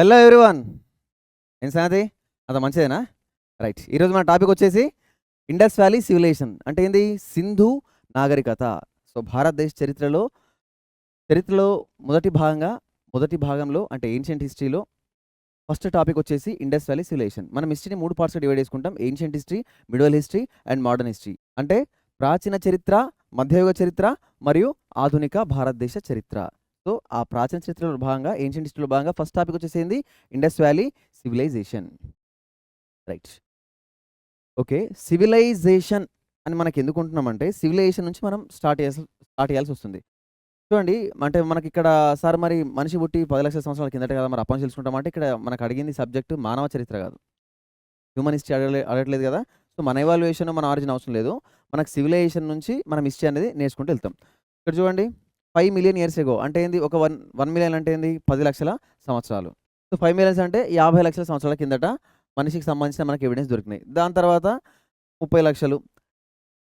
Hello everyone, ఏం సంగతి? అంత మంచిదేనా? రైట్. ఈరోజు మన టాపిక్ వచ్చేసి ఇండస్ వ్యాలీ సివిలైజేషన్ అంటే ఏంది? సింధు నాగరికత. సో భారతదేశ చరిత్రలో మొదటి భాగంలో అంటే ఏన్షియంట్ హిస్టరీలో ఫస్ట్ టాపిక్ వచ్చేసి ఇండస్ వ్యాలీ సివిలైజేషన్. మనం హిస్టరీని 3 పార్ట్స్‌గా డివైడ్ చేసుకుంటాం. Ancient history, medieval history and modern history. అంటే ప్రాచీన చరిత్ర, మధ్యయుగ చరిత్ర మరియు ఆధునిక భారతదేశ చరిత్ర. సో ఆ ప్రాచీన చరిత్రలో భాగంగా, ఏన్షియంట్ హిస్టరీలో భాగంగా ఫస్ట్ టాపిక్ వచ్చేసి ఏంది? Indus valley civilization. Right. Okay. Civilization అని మనకి ఎందుకు ఉంటున్నామంటే, సివిలైజేషన్ నుంచి మనం స్టార్ట్ చేయాల్సి వస్తుంది. చూడండి, అంటే మనకిక్కడ సార్ మరి మనిషి పుట్టి 10 లక్షల సంవత్సరాల కిందటే కదా మరి అప్పటి నుంచి తెలుసుకుంటామంటే, ఇక్కడ మనకు అడిగింది సబ్జెక్ట్ మానవ చరిత్ర కాదు, హ్యూమన్ హిస్టరీ అడగట్లేదు కదా. సో మన ఎవాల్యుయేషన్, మన ఆరిజిన్ అవసరం లేదు. మనకు సివిలైజేషన్ నుంచి మనం హిస్టరీ అనేది నేర్చుకుంటూ వెళ్తాం. ఇక్కడ చూడండి, 5 మిలియన్ ఇయర్స్ ఎగో అంటే ఏంది? ఒక 1 మిలియన్ అంటే ఏంది? 10 లక్షల సంవత్సరాలు. సో 5 మిలియన్స్ అంటే 50 లక్షల సంవత్సరాల కిందట మనిషికి సంబంధించిన మనకి ఎవిడెన్స్ దొరికినాయి. దాని తర్వాత 30 లక్షలు,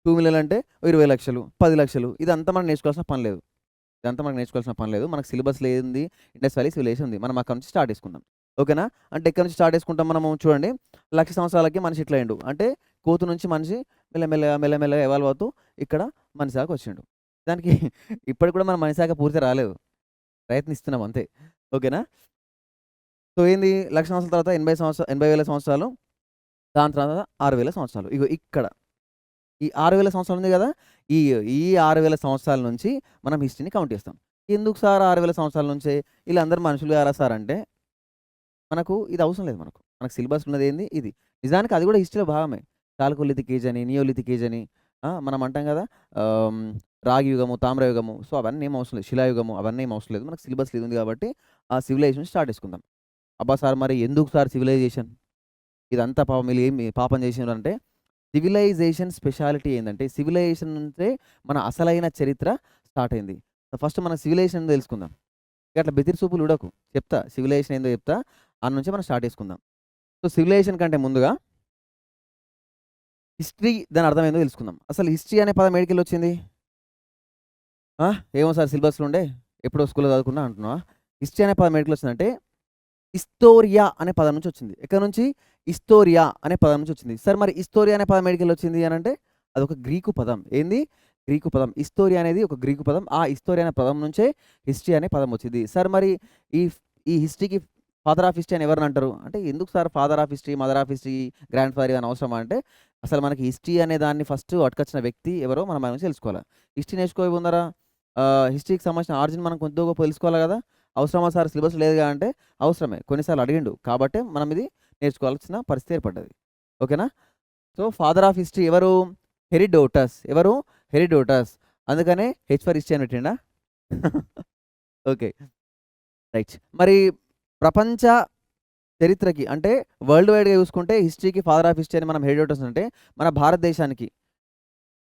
2 మిలియన్ అంటే 20 లక్షలు, 10 లక్షలు. ఇదంతా మనం నేర్చుకోవాల్సిన పని లేదు. మనకు సిలబస్‌లో ఏంది? ఇండస్ వ్యాలీ సివిలైజేషన్ ఉంది. మనం అక్కడి నుంచి స్టార్ట్ చేసుకుందాం. ఓకేనా? అంటే ఎక్కడి నుంచి స్టార్ట్ చేసుకుంటాం మనము? చూడండి, 1,00,000 సంవత్సరాలకి మనిషి ఇట్లా అయిండు. అంటే కోతు నుంచి మనిషి మెల్లమెల్లగా ఎవాల్వ్ అవుతూ ఇక్కడ మనిషి దాకా వచ్చిండు. దానికి ఇప్పటికి కూడా మనం మనిషి దాకా పూర్తిగా రాలేదు. ప్రయత్నిస్తున్నాం అంతే. ఓకేనా? సో ఏంది? 1,00,000 సంవత్సరాల తర్వాత 80,000 సంవత్సరాలు. దాని తర్వాత 6,000 సంవత్సరాలు. ఇగో ఇక్కడ ఈ 6,000 సంవత్సరాలు ఉంది కదా! ఈ ఈ 6,000 సంవత్సరాల నుంచి మనం హిస్టరీని కౌంట్ చేస్తాం. ఎందుకు సార్ 6,000 సంవత్సరాల నుంచే? వీళ్ళందరూ మనుషులు కారా సార్ అంటే, మనకు ఇది అవసరం లేదు మనకు. మనకు సిలబస్ ఉన్నది ఏంది? ఇది. నిజానికి అది కూడా హిస్టరీలో భాగమే. చాల్కోలిథిక్ ఏజ్ అని, నియోలిథిక్ ఏజ్ అని మనం అంటాం కదా! ఆహ్, రాగి యుగము, తామ్రయుగము. సో అవన్నీ ఏం అవసరం లేదు. శిలాయుగము అవన్నీ ఏం అవసరం లేదు. మనకు సిలబస్‌లో ఇది ఉంది కాబట్టి ఆ సివిలైజేషన్ స్టార్ట్ చేసుకుందాం. అబ్బా సార్, మరి ఎందుకు సార్ సివిలైజేషన్? ఇదంతా పాపం వీళ్ళు ఏమి పాపం చేసినారంటే, సివిలైజేషన్ స్పెషాలిటీ ఏందంటే, సివిలైజేషన్ నుంచే మన అసలైన చరిత్ర స్టార్ట్ అయింది. ఫస్ట్ మనం సివిలైజేషన్ ఏందో తెలుసుకుందాం. ఇక అట్లా బెదిరి సూపులు చూడకు. చెప్తా సివిలైజేషన్ ఏందో చెప్తా. ఆడ నుంచే మనం స్టార్ట్ చేసుకుందాం. సో సివిలైజేషన్ కంటే ముందుగా హిస్టరీ, దాని అర్థం ఏందో తెలుసుకుందాం. అసలు హిస్టరీ అనే పదం ఏడికెళ్ళొచ్చింది? ఏమో సార్ సిలబస్‌లో ఉండే, ఎప్పుడో స్కూల్‌లో చదువుకున్నా అంటున్నావా? హిస్టరీ అనే పదం ఏడికెళ్ళొచ్చిందంటే, హిస్టోరియా అనే పదం నుంచి వచ్చింది. ఎక్కడి నుంచి? హిస్టోరియా అనే పదం నుంచి వచ్చింది. సరే మరి హిస్టోరియా అనే పదం ఏడికెళ్ళొచ్చింది అనంటే, అదొక గ్రీకు పదం. ఏంది? గ్రీకు పదం. హిస్టోరియా అనేది ఒక గ్రీకు పదం. ఆ హిస్టోరియా అనే పదం నుంచే హిస్టరీ అనే పదం వచ్చింది. సరే మరి ఈ ఈ హిస్టరీకి ఫాదర్ ఆఫ్ హిస్టరీ అని ఎవరినంటారు? అంటే ఎందుకు sir father of history, mother of history, grand father ఇవన్నీ అవసరమా అంటే, అసలు మనకి హిస్టరీ అనే దాన్ని ఫస్ట్ పట్టుకొచ్చిన వ్యక్తి ఎవరో మనం ఆయన నుంచి తెలుసుకోవాలి. హిస్టరీ నేర్చుకోబోయే ముందర హిస్టరీకి సంబంధించిన ఆరిజిన్ మనం కొద్దో గొప్పో తెలుసుకోవాలి కదా! అవసరమా సార్ సిలబస్ లేదుగా అంటే, అవసరమే. కొన్నిసార్లు అడిగిండు. కాబట్టే మనం ఇది నేర్చుకోవాల్సిన పరిస్థితి ఏర్పడ్డది. ఓకేనా? సో ఫాదర్ ఆఫ్ హిస్టరీ ఎవరు? హెరిడోటస్. ఎవరు? హెరిడోటస్. అందుకనే హెచ్ ఫర్ హిస్టరీ అని పెట్టిండా? ఓకే. రైట్. మరి ప్రపంచ చరిత్రకి అంటే వరల్డ్ వైడ్‌గా చూసుకుంటే హిస్టరీకి ఫాదర్ ఆఫ్ హిస్టరీ అని మనం హెరిడోటస్ అంటే, మన భారతదేశానికి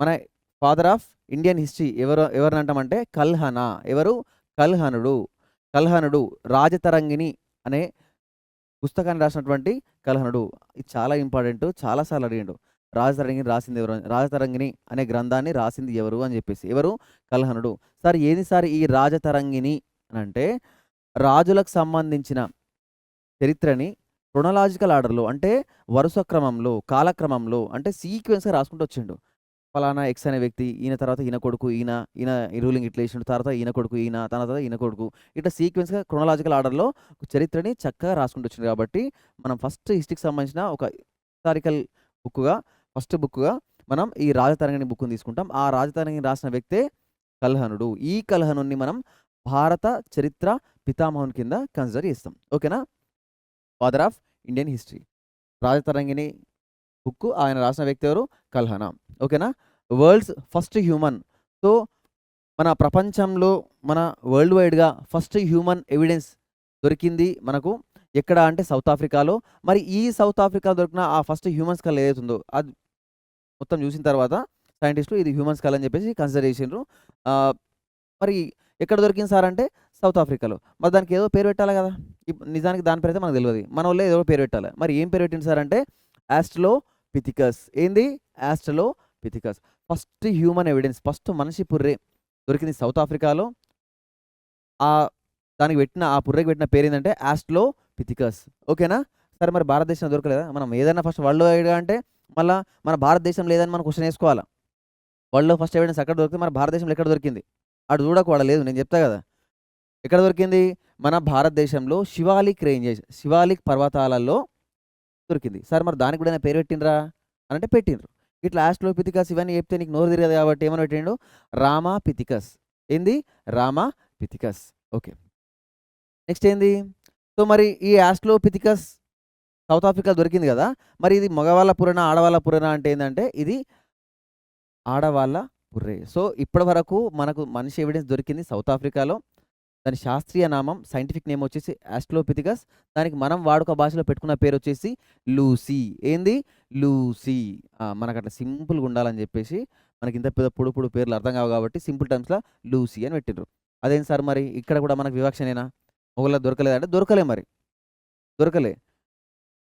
మన ఫాదర్ ఆఫ్ ఇండియన్ హిస్టరీ ఎవరినంటామంటే కల్హణ. ఎవరు? కల్హణుడు. కల్హణుడు రాజతరంగిణి అనే పుస్తకాన్ని రాసినటువంటి కల్హణుడు. ఇది చాలా ఇంపార్టెంట్. చాలా సార్లు అడిగిండు. రాజతరంగిణి అనే గ్రంథాన్ని రాసింది ఎవరు అని చెప్పేసి. ఎవరు? కల్హణుడు. సార్ ఏది సార్ ఈ రాజతరంగిణి అనంటే, రాజులకు సంబంధించిన చరిత్రని క్రొనలాజికల్ ఆర్డర్‌లో అంటే వరుస క్రమంలో, కాలక్రమంలో అంటే సీక్వెన్స్‌గా రాసుకుంటూ వచ్చిండు. ఫలానా ఎక్స్ అనే వ్యక్తి, ఈయన తర్వాత ఈయన కొడుకు ఈయన, ఈయన రూలింగ్ ఇట్లా చేసిండు. తర్వాత ఈయన కొడుకు ఈయన, తర్వాత ఈయన కొడుకు. ఇట్లా సీక్వెన్స్‌గా క్రొనలాజికల్ ఆర్డర్‌లో చరిత్రని చక్కగా రాసుకుంటూ వచ్చిండు కాబట్టి, మనం ఫస్ట్ హిస్టరీకి సంబంధించిన ఒక హిస్టారికల్ బుక్‌గా మనం ఈ రాజతరంగిణి బుక్‌ని తీసుకుంటాం. ఆ రాజతరంగిణి రాసిన వ్యక్తే కల్హణుడు. ఈ కల్హణుడిని మనం భారత చరిత్ర పితామహుని కింద కన్సిడర్ చేస్తాం. ఓకేనా? Father of Indian history. Rajatarangini book ఆయన రాసిన వ్యక్తి ఎవరు? కల్హణ. ఓకేనా? World's first human. సో మన ప్రపంచంలో, మన వరల్డ్ వైడ్‌గా ఫస్ట్ హ్యూమన్ ఎవిడెన్స్ దొరికింది మనకు ఎక్కడ అంటే సౌత్ ఆఫ్రికాలో. మరి ఈ సౌత్ ఆఫ్రికాలో దొరికిన ఆ ఫస్ట్ హ్యూమన్ స్కల్ ఏదైతుందో అది మొత్తం చూసిన తర్వాత సైంటిస్టులు ఇది హ్యూమన్ స్కల్ అని చెప్పేసి కన్సిడర్ చేసిండ్రు. మరి ఎక్కడ దొరికింది సార్ అంటే సౌత్ ఆఫ్రికాలో. మరి దానికి ఏదో పేరు పెట్టాలి కదా! నిజానికి దాని పేరైతే మనకు తెలవది. మనోళ్ళే ఏదో పేరు పెట్టాలి. మరి ఏం పేరు పెట్టిండు సార్ అంటే ఆస్ట్రలోపిథెకస్. ఏంది? Australopithecus. First human evidence, first మనిషి పుర్రె దొరికింది సౌత్ ఆఫ్రికాలో. దానికి పెట్టిన ఆ పుర్రెకి పెట్టిన పేరేందంటే ఆస్ట్రలోపిథెకస్. పిథికస్. ఓకేనా? సరే మరి భారతదేశంలో దొరకలేదా? మనం ఏదైనా ఫస్ట్ వరల్డ్ వైడ్‌గా అంటే మళ్ళా మన భారతదేశం లేదని మనం క్వెషన్ ఏసుకోవాలా. వరల్డ్‌లో ఫస్ట్ ఎవిడెన్స్ అక్కడ దొరికితే మన భారతదేశంలో ఎక్కడ దొరికింది? అటు చూడకు ఆడ లేదు నేను చెప్తా గదా! ఎక్కడ దొరికింది? మన భారతదేశంలో శివాలిక్ పర్వతాలలో దొరికింది. సరే మరి దానికి కూడా ఏమైనా పేరు పెట్టిండ్రా? అనంటే పెట్టిండ్రు. ఇట్లా ఆస్ట్రోపిథికస్ ఇవన్నీ చెప్తే నీకు నోరు తిరగదు కాబట్టి ఏమని పెట్టిండు? రామాపిథికస్. ఏంది? రామాపిథికస్. ఓకే. నెక్స్ట్ ఏంది? సో, మరి ఈ ఆస్ట్రోపిథికస్ సౌత్ ఆఫ్రికాలో దొరికింది గదా! మరి ఇది మగవాళ్ళ పుర్రెనా? ఆడవాళ్ళ పుర్రెనా? అంటే ఏందంటే ఇది ఆడవాళ్ళ పుర్రె. సో, ఇప్పటి వరకు మనకు మనిషి ఎవిడెన్స్ దొరికింది సౌత్ ఆఫ్రికాలో. దాని శాస్త్రీయ నామం సైంటిఫిక్ నేమ్ వచ్చేసి ఆస్ట్రోపిథికస్. దానికి మనం వాడుక భాషలో పెట్టుకున్న పేరొచ్చేసి లూసీ. ఏంది? లూసీ. మనకట్లా సింపుల్‌గా ఉండాలని జెప్పేసి మనకింత పెద్ద పొడుగు పేర్లు అర్థం కావు కాబట్టి సింపుల్ టర్మ్స్‌లో లూసీ అని పెట్టిండ్రు. అదేంటి సార్ మరి ఇక్కడ కూడా మనకు వివక్షనేనా? మొగోళ్ళకి దొరకలేదంటే దొరకలే మరి. దొరకలే.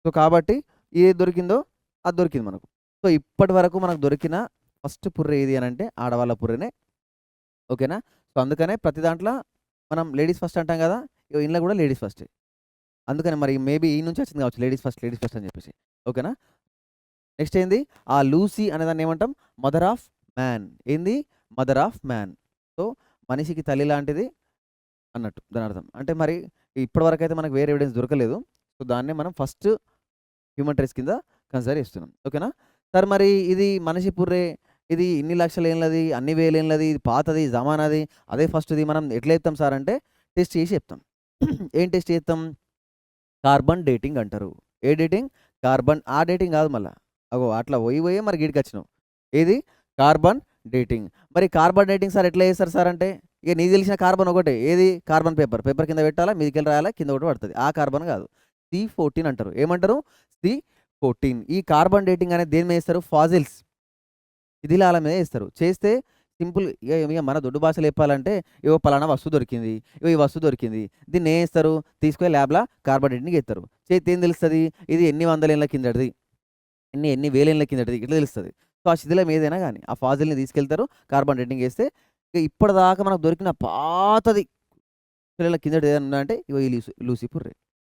సో, కాబట్టి ఏది దొరికిందో అది దొరికింది మనకు. సో, ఇప్పటి వరకు మనకు దొరికిన ఫస్ట్ పుర్రె ఏది అనంటే ఆడవాళ్ళ పుర్రెనే. ఓకేనా? సో, అందుకనే ప్రతి దాంట్లో మనం లేడీస్ ఫస్ట్ అంటాం గదా! ఇగో ఇందులో గూడా లేడీస్ ఫస్టే. అందుకని మరి మేబీ ఈ నుంచి వచ్చింది కావచ్చు లేడీస్ ఫస్ట్ అని చెప్పేసి. ఓకేనా? నెక్స్ట్ ఏంది? ఆ లూసీ అనేదాన్ని ఏమంటాం? Mother of man. ఏంది? Mother of man. సో, మనిషికి తల్లి లాంటిది అన్నట్టు దానర్థం. అంటే మరి ఇప్పటి వరకైతే మనకు వేరే ఎవిడెన్స్ దొరకలేదు. సో, దాన్నే మనం ఫస్ట్ హ్యూమన్ ట్రేస్ కింద కన్సిడర్ చేస్తున్నాం. ఓకేనా? సార్ మరి ఇది మనిషి పుర్రె, ఇది ఇన్ని లక్షలేండ్లది, అన్ని వేలేండ్లది, ఇది పాతది, జమానాది, అదే ఫస్ట్‌ది మనం ఎట్లా చెప్తాం సార్ అంటే టెస్ట్ చేసి చెప్తాం. ఏం టెస్ట్ చేస్తాం? కార్బన్ డేటింగ్ అంటారు. ఏ డేటింగ్? కార్బన్ ఆ డేటింగ్ కాదు మళ్ళా. అగో అట్లా పోయి మరి గీడికొచ్చినావు. ఏది? Carbon dating. మరి కార్బన్ డేటింగ్ సార్ ఎట్లా చేస్తారు సార్ అంటే, ఇక నీకు తెలిసిన కార్బన్ ఒకటే. ఏది? Carbon paper. పేపర్ కింద పెట్టాలా, మీదికెళ్ళి రాయాలా, కింద ఒకటి పడతది. ఆ కార్బన్ కాదు. C14 అంటారు. ఏమంటారు? C14. ఈ కార్బన్ డేటింగ్ అనేది దేని మీద చేస్తారు? ఫాసిల్స్. శిథిలాల మీద చేస్తారు. చేస్తే సింపుల్ ఇగ మన దొడ్డు భాషలో చెప్పాలంటే, ఇగో పలానా వస్తువు దొరికింది. ఇగో ఈ వస్తువు దొరికింది. దీన్ని ఏం చేస్తారు? తీసుకొని ల్యాబ్‌ల కార్బన్ డేటింగ్ చేస్తారు. చేస్తే ఏం తెలుస్తది? ఇది ఎన్ని వందల ఏళ్ల కిందటిది. ఎన్ని వేల ఏళ్ల కిందటిది ఇట్లా తెలుస్తది. సో, ఆ శిథిలం ఏదైనా గాని ఆ ఫాసిల్‌ని తీసుకెళ్తారు. కార్బన్ డేటింగ్ చేస్తే ఇగ ఇప్పటిదాకా మనకు దొరికిన పాతది వేల ఏళ్ల కిందటిది ఏదైనా ఉందంటే ఇగో ఈ లూసీ పుర్రె.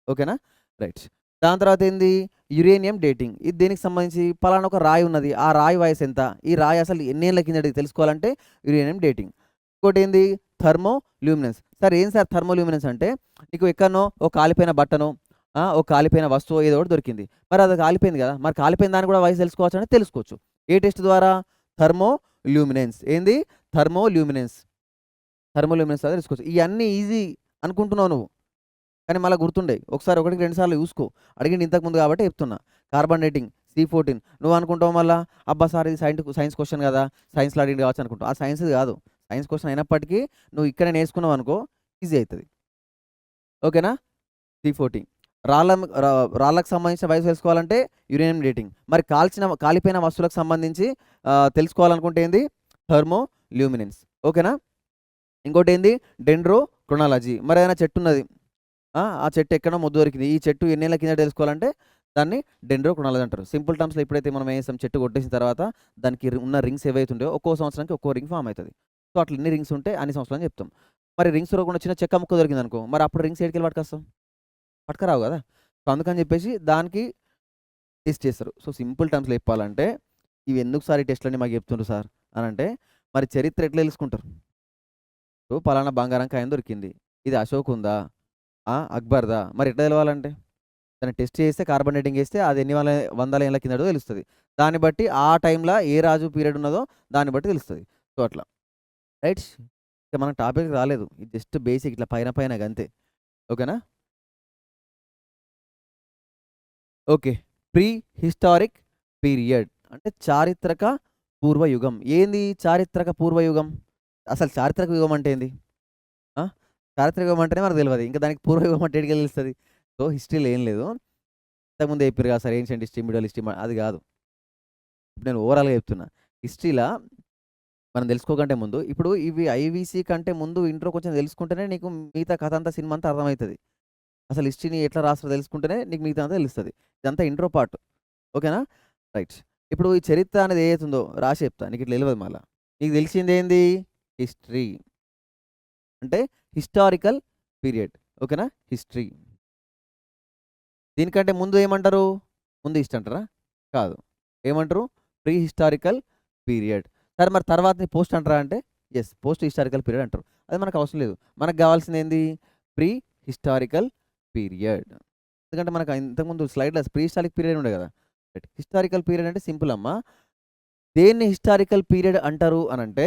ఓకేనా? రైట్. దాని తర్వాత ఏంది? Uranium dating. ఇది దేనికి సంబంధించి? పలానా ఒక రాయి ఉన్నది. ఆ రాయి వయసెంత? ఈ రాయి అసలు ఎన్నేళ్ల కిందటిది తెలుసుకోవాలంటే యురేనియం డేటింగ్. ఇంకోటేంది? థర్మోల్యూమినెన్స్. సార్ ఏం సార్ థర్మోల్యూమినెన్స్ అంటే, నీకు ఎక్కడనో ఒక కాలిపోయిన బట్టనో, ఒక కాలిపోయిన వస్తువో ఏదో ఒకటి దొరికింది. మరి అది కాలిపోయింది గదా! మరి కాలిపోయిన దానికి కూడా వయసు తెలుసుకోవచ్చా అంటే తెలుసుకోవచ్చు. ఏ టెస్ట్ ద్వారా? థర్మోల్యూమినెన్స్. ఏంది? థర్మోల్యూమినెన్స్. థర్మోల్యూమినెన్స్ ద్వారా తెలుసుకోవచ్చు. ఇయన్నీ ఈజీ అనుకుంటున్నావు నువ్వు. కానీ మళ్ళా గుర్తుండేయి. ఒకసారి ఒకటికి 2 సార్లు చూసుకో. అడిగింది ఇంతకుముందు కాబట్టి చెప్తున్నా. కార్బన్ డేటింగ్ C14 నువ్వు అనుకుంటావు మళ్ళా, అబ్బా! సార్ ఇది సైన్స్ క్వెషన్ గదా! సైన్స్‌లో అడిగిండు కావచ్చు అనుకుంటావు. ఆ సైన్స్‌ది కాదు. సైన్స్ క్వెషన్ అయినప్పటికీ నువ్వు ఇక్కడే నేర్చుకున్నావు అనుకో ఈజీ అయితది. ఓకేనా? C14 రాళ్ళకు సంబంధించిన వయసు తెలుసుకోవాలంటే యురేనియం డేటింగ్. మరి కాలిపోయిన వస్తువులకు సంబంధించి తెలుసుకోవాలనుకుంటే ఏంది? థర్మోల్యూమినెన్స్. ఓకేనా? ఇంకోటేంది? డెండ్రోక్రోనాలజీ. మరి ఏదైనా చెట్టున్నది. ఆ చెట్టు ఎక్కడో మొద్దు దొరికింది. ఈ చెట్టు ఎన్నేళ్ల కిందట తెలుసుకోవాలంటే దాన్ని డెండ్రోక్రోనాలజీ అంటారు. సింపుల్ టర్మ్స్‌లో ఎప్పుడైతే మనం ఏం చేస్తాం చెట్టు కొట్టేసిన తర్వాత దానికి ఉన్న రింగ్స్ ఏవైతే ఉంటాయో ఒక్కో సంవత్సరానికి ఒక్కో రింగ్ ఫార్మ్ అయితది. సో, అట్లా ఎన్ని రింగ్స్ ఉంటే అన్ని సంవత్సరాలని చెప్తాం. మరి రింగ్స్ దొరకకుండా చిన్న చెక్క ముక్క దొరికిందనుకో, మరి అప్పుడు రింగ్స్ ఏడికెళ్ళి పట్టుకొస్తాం? పట్టుకురావు గదా! సో, అందుకని చెప్పేసి దానికి టెస్ట్ చేస్తారు. సో, సింపుల్ టర్మ్స్‌లో చెప్పాలంటే ఇవి ఎందుకు సార్ ఈ టెస్ట్‌లన్నీ మాకు చెప్తుండ్రు సార్ అనంటే, మరి చరిత్ర ఎట్లా తెలుసుకుంటారు? ఇప్పుడు పలానా బంగారం కాయిన్ దొరికింది. ఇది అశోకుందా? అక్బర్‌దా? మరి ఎట్లా తెలవాలంటే? దాన్ని టెస్ట్ చేస్తే కార్బన్ డేటింగ్ చేస్తే అది ఎన్ని వందల ఏళ్ల కిందటో తెలుస్తది. దాన్ని బట్టి ఆ టైంలో ఏ రాజు పీరియడ్ ఉన్నదో దాన్ని బట్టి తెలుస్తది. సో, అట్లా. రైట్? ఇక మన టాపిక్‌కి రాలేదు. ఇది జస్ట్ బేసిక్ ఇట్లా పైన గంతే. ఓకేనా? ఓకే. ప్రీ హిస్టారిక్ పీరియడ్ అంటే చారిత్రక పూర్వయుగం. ఏంది చారిత్రక పూర్వయుగం? అసలు చారిత్రక యుగం అంటే ఏంది? ఆ! చారిత్రక యుగం అంటేనే మనకు తెలవదు. ఇంకా దానికి పూర్వయుగం అంటే ఏడికెళ్ళి తెలుస్తది? సో, హిస్టరీలో ఏం లేదు. ఇంతకుముందు చెప్పిర్రు కదా sir ancient history, middle history అది గాదు. ఇప్పుడు నేను ఓవరాల్‌గా చెప్తున్నా. హిస్టరీలా మనం తెలుసుకోకంటే ముందు ఇప్పుడు ఇవి ఐవీసీ కంటే ముందు ఇంట్రో కొంచెం తెలుసుకుంటేనే నీకు మిగతా కథ అంతా సినిమా అంతా అర్థమైతది. అసలు హిస్టరీని ఎట్లా రాస్తారో తెలుసుకుంటేనే నీకు మిగతా అంతా తెలుస్తది. ఇదంతా ఇంట్రో పార్ట్. ఓకేనా? రైట్. ఇప్పుడు ఈ చరిత్ర అనేది ఏదైతుందో రాసి చెప్తా. నీకు ఇట్లా తెలవదు మళ్ళా. నీకు తెలిసిందేంది? హిస్టరీ. అంటే హిస్టారికల్ పీరియడ్. ఓకేనా? హిస్టరీ. దీనికంటే ముందు ఏమంటారు? ముందు ఈస్ట్ అంటారా? కాదు. ఏమంటారు? Pre historical period. సరే మరి తర్వాతని పోస్ట్ అంటారా అంటే యెస్. పోస్ట్ హిస్టారికల్ పీరియడ్ అంటారు. అది మనకు అవసరం లేదు. మనకు కావాల్సిందేంది? Pre historical period. ఎందుకంటే మనకు ఇంతకుముందు స్లైడ్‌లో ప్రీ హిస్టారిక్ పీరియడ్ ఉండే కదా! రైట్. హిస్టారికల్ పీరియడ్ అంటే సింపుల్ అమ్మా. దేన్ని హిస్టారికల్ పీరియడ్ అంటారు అనంటే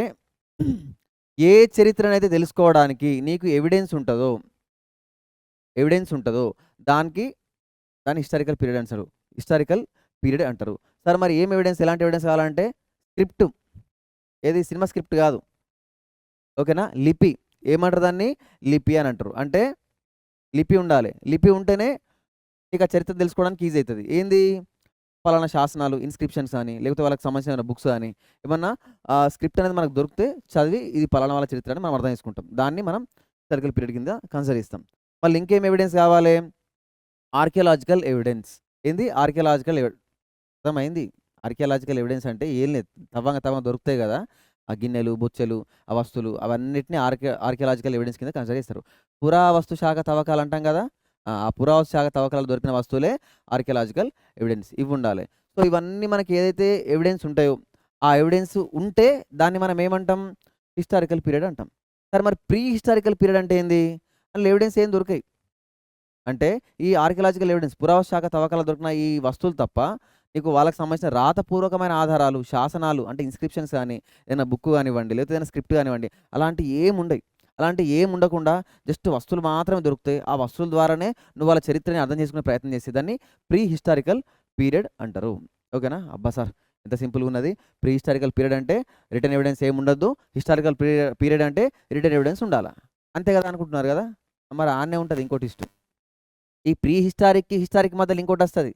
ఏ చరిత్రనైతే తెలుసుకోవడానికి నీకు ఎవిడెన్స్ ఉంటదో దానికి దాన్ని హిస్టారికల్ పీరియడ్ అంటారు. హిస్టారికల్ పీరియడ్ అంటారు. సరే మరి ఏం ఎవిడెన్స్? ఎలాంటి ఎవిడెన్స్ కావాలంటే స్క్రిప్ట్. ఏది? సినిమా స్క్రిప్ట్ కాదు. ఓకేనా? లిపి. ఏమంటారు దాన్ని? లిపి అని అంటారు. అంటే లిపి ఉండాలి. లిపి ఉంటేనే నీకు ఆ చరిత్ర తెలుసుకోవడానికి ఈజీ అవుతుంది. ఏంది? పలానా శాసనాలు, ఇన్స్క్రిప్షన్స్ అని లేకపోతే వాళ్ళకి సంబంధించిన బుక్స్ అని ఏమన్నా స్క్రిప్ట్ అనేది మనకు దొరికితే చదివి ఇది పలానా వాళ్ళ చరిత్ర అని మనం అర్థం చేసుకుంటాం. దాన్ని మనం హిస్టారికల్ పీరియడ్ కింద కన్సిడర్ చేస్తాం. మళ్ళీ ఇంకేం ఎవిడెన్స్ కావాలి? Archaeological evidence. ఏంది? ఆర్కియలాజికల్ అర్థమైంది. ఆర్కియలాజికల్ ఎవిడెన్స్ అంటే ఏం లేదు. తవ్వంగా దొరుకుతాయి కదా! ఆ గిన్నెలు, బొచ్చెలు, ఆ వస్తువులు అవన్నిటిని ఆర్కియలాజికల్ ఎవిడెన్స్ కింద కన్సిడర్ చేస్తారు. పురావస్తు శాఖ తవ్వకాలు అంటాం కదా! ఆ పురావస్తు శాఖ తవ్వకాలు దొరికిన వస్తువులే ఆర్కియలాజికల్ ఎవిడెన్స్. ఇవి ఉండాలి. సో ఇవన్నీ మనకి ఏదైతే ఎవిడెన్స్ ఉంటాయో ఆ ఎవిడెన్స్ ఉంటే దాన్ని మనం ఏమంటాం? హిస్టారికల్ పీరియడ్ అంటాం. సరే మరి ప్రీ హిస్టారికల్ పీరియడ్ అంటే ఏంది? అందులో ఎవిడెన్స్ ఏం దొరకాయి. అంటే ఈ ఆర్కియలాజికల్ ఎవిడెన్స్ పురావస్తు శాఖ తవ్వకాలు దొరికిన ఈ వస్తువులు తప్ప నీకు వాళ్ళకి సంబంధించిన రాతపూర్వకమైన ఆధారాలు, శాసనాలు అంటే ఇన్స్క్రిప్షన్స్ కానీ, ఏదైనా బుక్ కానివ్వండి, లేకపోతే ఏదైనా స్క్రిప్ట్ కానివ్వండి, అలాంటివి ఏముండయి. అలాంటివి ఏమి ఉండకుండా జస్ట్ వస్తువులు మాత్రమే దొరుకుతాయి. ఆ వస్తువుల ద్వారానే నువ్వు వాళ్ళ చరిత్రని అర్థం చేసుకునే ప్రయత్నం చేసేదాన్ని ప్రీ హిస్టారికల్ పీరియడ్ అంటారు. ఓకేనా? అబ్బా సార్ ఎంత సింపుల్గా ఉన్నది. ప్రీ హిస్టారికల్ పీరియడ్ అంటే రిటర్న్ ఎవిడెన్స్ ఏమి ఉండద్దు. హిస్టారికల్ పీరియడ్ అంటే రిటర్న్ ఎవిడెన్స్ ఉండాలా. అంతే కదా అనుకుంటున్నారు కదా! మరి ఆన్నే ఉంటుంది ఇంకోటి ఇష్టం. ఈ ప్రీ హిస్టారిక్‌కి, హిస్టారిక్ మధ్యలో ఇంకోటొస్తది.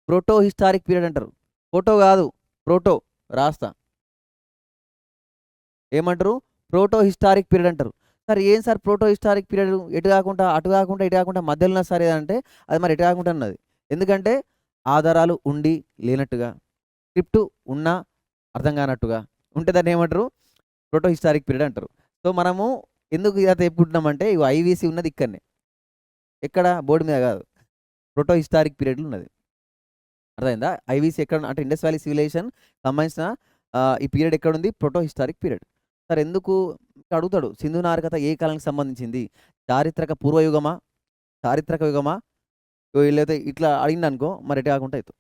ప్రోటో హిస్టారిక్ పీరియడ్ అంటారు. ఫోటో గాదు. ప్రోటో రాస్తా. ఏమంటారు? ప్రోటో హిస్టారిక్ పీరియడ్ అంటారు. సార్ ఏం సార్ ప్రోటో హిస్టారిక్ పీరియడ్ ఎటు గాకుండా, అటు గాకుండా, ఇటు గాకుండా మధ్యలో ఉన్నది సార్ ఏదంటే అది మరి ఎటు గాకుండా ఉన్నది. ఎందుకంటే ఆధారాలు ఉండి లేనట్టుగా, స్క్రిప్ట్ ఉన్నా అర్థం గానట్టుగా ఉంటే దాన్ని ఏమంటారు? ప్రోటో హిస్టారిక్ పీరియడ్ అంటారు. సో మనము ఎందుకు ఇదంతా చెప్పుకుంటున్నామంటే ఇగో ఐవీసీ ఉన్నది ఇక్కడనే. ఎక్కడ? బోర్డ్ మీద గాదు. ప్రోటో హిస్టారిక్ పీరియడ్‌లో ఉన్నది. అర్థమైందా? ఐవీసీ ఎక్కడ అంటే ఇండస్ వ్యాలీ సివిలైజేషన్ సంబంధించిన ఈ పీరియడ్ ఎక్కడుంది? Proto historic period. సార్ ఎందుకు అడుగుతాడు. సింధు నాగరికత ఏ కాలానికి సంబంధించింది? చారిత్రక పూర్వయుగమా? చారిత్రక యుగమా? లేకపోతే ఇట్లా అడిగిండనుకో మరి ఎటు కాకుండా అయితవు.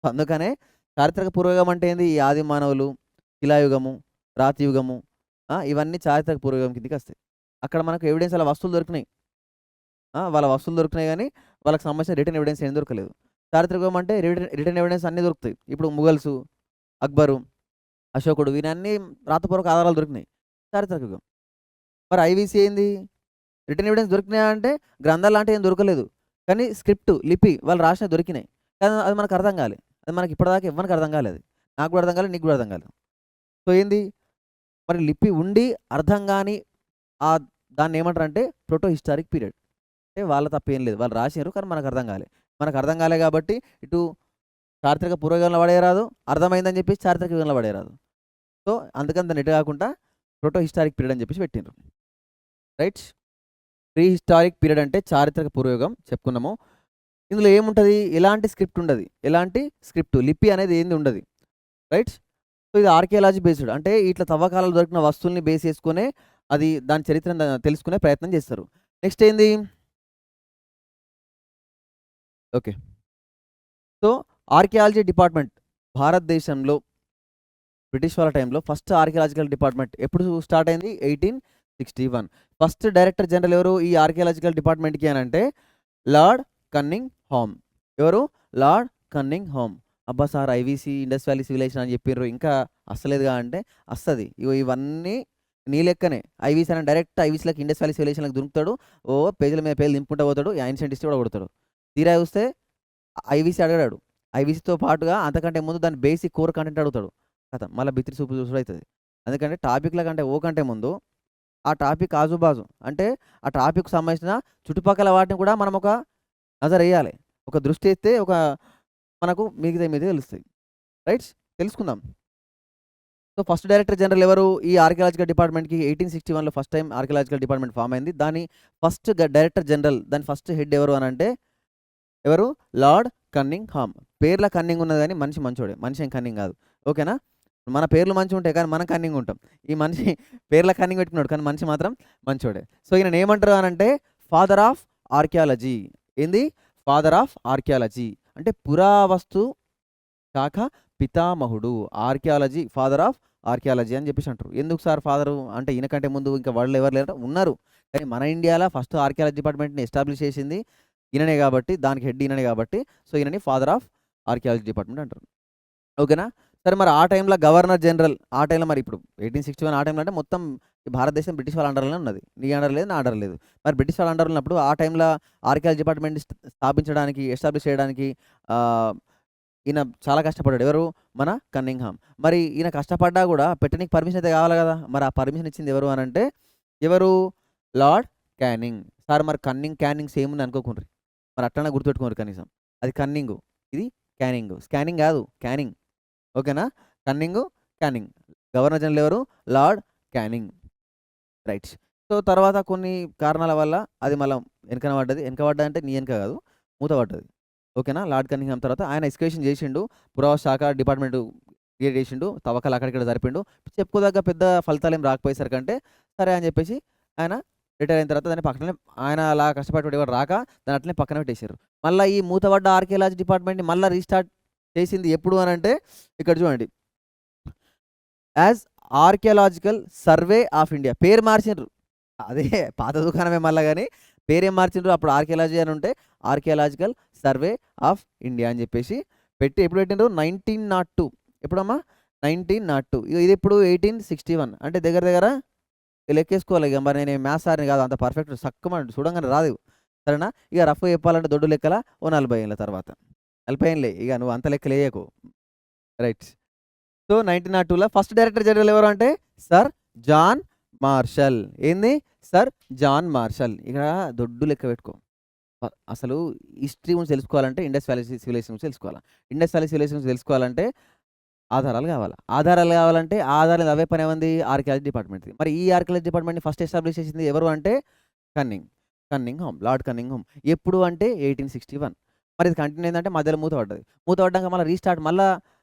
అందుకనే చారిత్రక పూర్వయుగం అంటే ఏంది? ఈ ఆది మానవులు, శిలాయుగము, రాతి యుగము ఇవన్నీ చారిత్రక పూర్వయుగం కిందకి వస్తాయి. అక్కడ మనకు ఎవిడెన్స్ అలా వస్తువులు దొరికినాయి. వాళ్ళ వస్తువులు దొరికినాయి గానీ వాళ్ళకి సంబంధించిన రిటర్న్ ఎవిడెన్స్ ఏం దొరకలేదు. చారిత్రకం అంటే రిటర్న్ ఎవిడెన్స్ అన్నీ దొరుకుతాయి. ఇప్పుడు ముఘల్సు, అక్బరు, అశోకుడు వీరన్నీ రాతపూర్వక ఆధారాలు దొరికినాయి. చారిత్రక యుగం. మరి ఐవీసీ ఏంది? రిటర్న్ ఎవిడెన్స్ దొరికినాయా అంటే గ్రంథాలు లాంటివి ఏం దొరకలేదు. కానీ స్క్రిప్ట్, లిపి వాళ్ళు రాసినవి దొరికినాయి. కానీ అది మనకు అర్థం కాలే. అది మనకి ఇప్పటిదాకా ఎవ్వరికి అర్థం కాలేదు. నాకు కూడా అర్థం కాలేదు. నీకు కూడా అర్థం కాలేదు. సో ఏంది? మరి లిపి ఉండి అర్థం గాని దాన్ని ఏమంటారంటే ప్రోటో హిస్టారిక్ పీరియడ్. అంటే వాళ్ళ తప్పేం లేదు. వాళ్ళు రాసినారు కానీ మనకు అర్థం కాలే. మనకు అర్థం కాలే కాబట్టి ఇటు చారిత్రక పూర్వయుగంలో పడేయరాదు. అర్థమైందని చెప్పేసి చారిత్రక యుగంలో పడేయరాదు. సో అందుకని దాన్ని ఎటు కాకుండా ప్రోటో హిస్టారిక్ పీరియడ్ అని చెప్పేసి పెట్టిండ్రు. రైట్? ప్రీ హిస్టారిక్ పీరియడ్ అంటే చారిత్రక పూర్వయుగం చెప్పుకున్నాము. ఇందులో ఏముంటది? ఎలాంటి స్క్రిప్ట్ ఉండది. ఎలాంటి స్క్రిప్ట్, లిపి అనేది ఏంది ఉండది. రైట్? సో ఇది ఆర్కియాలజీ బేస్డ్. అంటే ఇట్లా తవ్వకాలలో దొరికిన వస్తువుల్ని బేస్ చేసుకునే అది దాని చరిత్రను తెలుసుకునే ప్రయత్నం చేస్తారు. నెక్స్ట్ ఏంది? ఓకే. సో ఆర్కియాలజీ డిపార్ట్మెంట్ భారతదేశంలో బ్రిటిష్ వాళ్ళ టైంలో ఫస్ట్ ఆర్కియాలజికల్ డిపార్ట్మెంట్ ఎప్పుడు స్టార్ట్ అయింది? 1861. ఫస్ట్ డైరెక్టర్ జనరల్ ఎవరు ఈ ఆర్కియాలజికల్ డిపార్ట్మెంట్‌కి అనంటే లార్డ్ కన్నింగ్ హామ్. ఎవరు? Lord Cunningham. అబ్బా sir IVC, Indus valley civilization అని చెప్పిర్రు. ఇంకా అస్సలేదుగా అంటే అస్తది. ఇగో ఇవన్నీ నీ లెక్కనే. ఐవీసీ అని డైరెక్ట్ ఐవీసీలోకి ఇండస్ వ్యాలీ సివిలైజేషన్‌లోకి దుంకుతాడు. పేజీల మీద పేర్లు దింపుకుంటా పోతాడు. యాన్షియంట్ హిస్టరీ కూడా కొడతాడు. తీరా చూస్తే ఐవీసీ అడగడాడు. ఐవీసీతో పాటుగా అంతకంటే ముందు దాని బేసిక్ కోర్ కంటెంట్ అడుగుతాడు. ఖతం మళ్ళా బిత్రి సూపు చూసుడు అయితది. ఎందుకంటే టాపిక్‌ల కంటే ఓ కంటే ముందు ఆ టాపిక్ ఆజుబాజు అంటే ఆ టాపిక్‌కి సంబంధించిన చుట్టుపక్కల వాటిని కూడా మనం ఒక నజరేయాలి. ఒక దృష్టి ఎత్తే మనకు మిగతాయి తెలుస్తాయి. రైట్? తెలుసుకుందాం. సో ఫస్ట్ డైరెక్టర్ జనరల్ ఎవరు? ఈ ఆర్కియాలజికల్ డిపార్ట్మెంట్‌కి 1861లో first time archaeological department form అయింది. దాని ఫస్ట్ డైరెక్టర్ జనరల్, దాని ఫస్ట్ హెడ్ ఎవరు అనంటే ఎవరు? Lord Cunningham. పేర్ల కన్నింగ్ ఉన్నది గానీ మనిషి మంచోడే. మనిషి ఏం కన్నింగ్ గాదు. ఓకేనా? మన పేర్లు మంచిగుంటాయి కానీ మనం కన్నింగ్ ఉంటాం. ఈ మనిషి పేర్ల కన్నింగ్ పెట్టుకున్నాడు కానీ మనిషి మాత్రం మంచోడే. సో ఈయనను ఏమంటారు అనంటే ఫాదర్ ఆఫ్ ఆర్కియాలజీ. ఏంది? Father of archaeology. అంటే పురావస్తు శాఖ పితామహుడు. ఆర్కియాలజీ ఫాదర్ ఆఫ్ ఆర్కియాలజీ అని చెప్పేసి అంటారు. ఎందుకు సార్ ఫాదరు అంటే ఈయన కంటే ముందు ఇంకా వాళ్ళు ఎవరు లేరు? ఉన్నారు. కానీ మన ఇండియాలో ఫస్ట్ ఆర్కియాలజీ డిపార్ట్మెంట్‌ని ఎస్టాబ్లిష్ చేసింది ఈయననే కాబట్టి, దానికి హెడ్ ఈయననే కాబట్టి సో ఈయనని ఫాదర్ ఆఫ్ ఆర్కియాలజీ డిపార్ట్మెంట్ అంటారు. ఓకేనా? సరే మరి ఆ టైంలో గవర్నర్ జనరల్ ఆ టైంలో మరి ఇప్పుడు 1861 ఆ టైంలో అంటే మొత్తం ఈ భారతదేశం బ్రిటిష్ వాళ్ళ అండర్‌లోనే ఉన్నది. నీ అండర్ లేదు, నా అండర్ లేదు. మరి బ్రిటిష్ వాళ్ళ అండర్‌లో ఉన్నప్పుడు ఆ టైంలో ఆర్కియాలజీ డిపార్ట్మెంట్‌ని స్థాపించడానికి, ఎస్టాబ్లిష్ చేయడానికి ఆహ్, ఈయన చాలా కష్టపడ్డాడు. ఎవరు? మన కన్నింగ్‌హామ్. మరి ఈయన కష్టపడ్డా గూడా పెట్టనీకి పర్మిషన్ అయితే కావాలి గదా! మరి ఆ పర్మిషన్ ఇచ్చింది ఎవరు అనంటే ఎవరు? Lord canning. సార్ మరి కన్నింగ్, క్యానింగ్ సేమ్ ఉంది అనుకోకుండ్రి. మరి అట్లనే గుర్తుపెట్టుకోండి కనీసం. అది కన్నింగు. ఇది క్యానింగు. స్కానింగ్ గాదు. క్యానింగ్. ఓకేనా? Cunning, canning. గవర్నర్ జనరల్ ఎవరు? Lord canning. రైట్. సో తర్వాత కొన్ని కారణాల వల్ల అది మళ్ళా వెనకన పడ్డది. వెనక పడ్డదంటే నీ వెనక కాదు. మూత పడ్డది. ఓకేనా? లార్డ్ కన్నింగ్‌హామ్ తర్వాత ఆయన ఎక్స్‌కవేషన్ చేసిండు. పురావస్తు శాఖ డిపార్ట్మెంట్ క్రియేట్ చేసిండు. తవ్వకాలు అక్కడిక్కడ జరిపిండు. చెప్పుకోదగ్గ పెద్ద ఫలితాలేం రాకపోయేసరికంటే సరే అని చెప్పేసి ఆయన రిటైర్ అయిన తర్వాత దాన్ని పక్కనే ఆయన అలా కష్టపడేవాడు ఎవరు రాక దాన్ని అట్లనే పక్కన పెట్టేసారు. మళ్ళా ఈ మూతపడ్డ ఆర్కియాలజీ డిపార్ట్మెంట్‌ని మళ్ళా రీస్టార్ట్ చేసింది ఎప్పుడు అనంటే ఇక్కడ చూడండి. As archaeological survey of India. పేరు మార్చిండ్రు. అదే పాత దుకాణమే మళ్ళా గానీ పేరేం మార్చిండ్రు. అప్పుడు ఆర్కియాలజీ అని ఉంటే ఆర్కియాలజికల్ సర్వే ఆఫ్ ఇండియా అని చెప్పేసి పెట్టి ఎప్పుడు పెట్టిండ్రు? 1902. ఎప్పుడమ్మా? 1902. ఇగ ఇది ఎప్పుడు? 1861. అంటే దగ్గర దగ్గర లెక్కేసుకోవాలి ఇగ. మరి నేను మ్యాథ్స్ సార్‌ని కాదు. అంత పర్ఫెక్ట్ సక్కుమని చూడంగానే రాదు. సరేనా? ఇగ రఫ్‌గా చెప్పాలంటే దొడ్డు లెక్కల ఓ 40 ఏళ్ల తర్వాత. 40 ఏళ్లే. ఇగ నువ్వు అంత లెక్కలేయకు. రైట్. సో 1902లో ఫస్ట్ డైరెక్టర్ జనరల్ ఎవరు అంటే సర్ జాన్ మార్షల్. ఏంది? Sir John Marshall. ఇక్కడ దొడ్డు లెక్క పెట్టుకో. అసలు హిస్టరీ గురించి తెలుసుకోవాలంటే ఇండస్ వ్యాలీ సివిలైజేషన్ గురించి తెలుసుకోవాలా. ఇండస్ వ్యాలీ సివిలైజేషన్ గురించి తెలుసుకోవాలంటే ఆధారాలు కావాలా. ఆధారాలు కావాలంటే ఆధారాలు అవే పని ఏముంది? ఆర్కియాలజీ డిపార్ట్మెంట్‌ది. మరి ఈ ఆర్కియాలజీ డిపార్ట్మెంట్‌ని ఫస్ట్ ఎస్టాబ్లిష్ చేసింది ఎవరు అంటే కన్నింగ్‌హామ్. Lord Cunningham. ఎప్పుడు అంటే 1861. మరి ఇది కంటిన్యూ అయిందంటే మధ్యలో మూత పడ్డది. మూత పడ్డాక మళ్ళా రీస్టార్ట్ మళ్ళా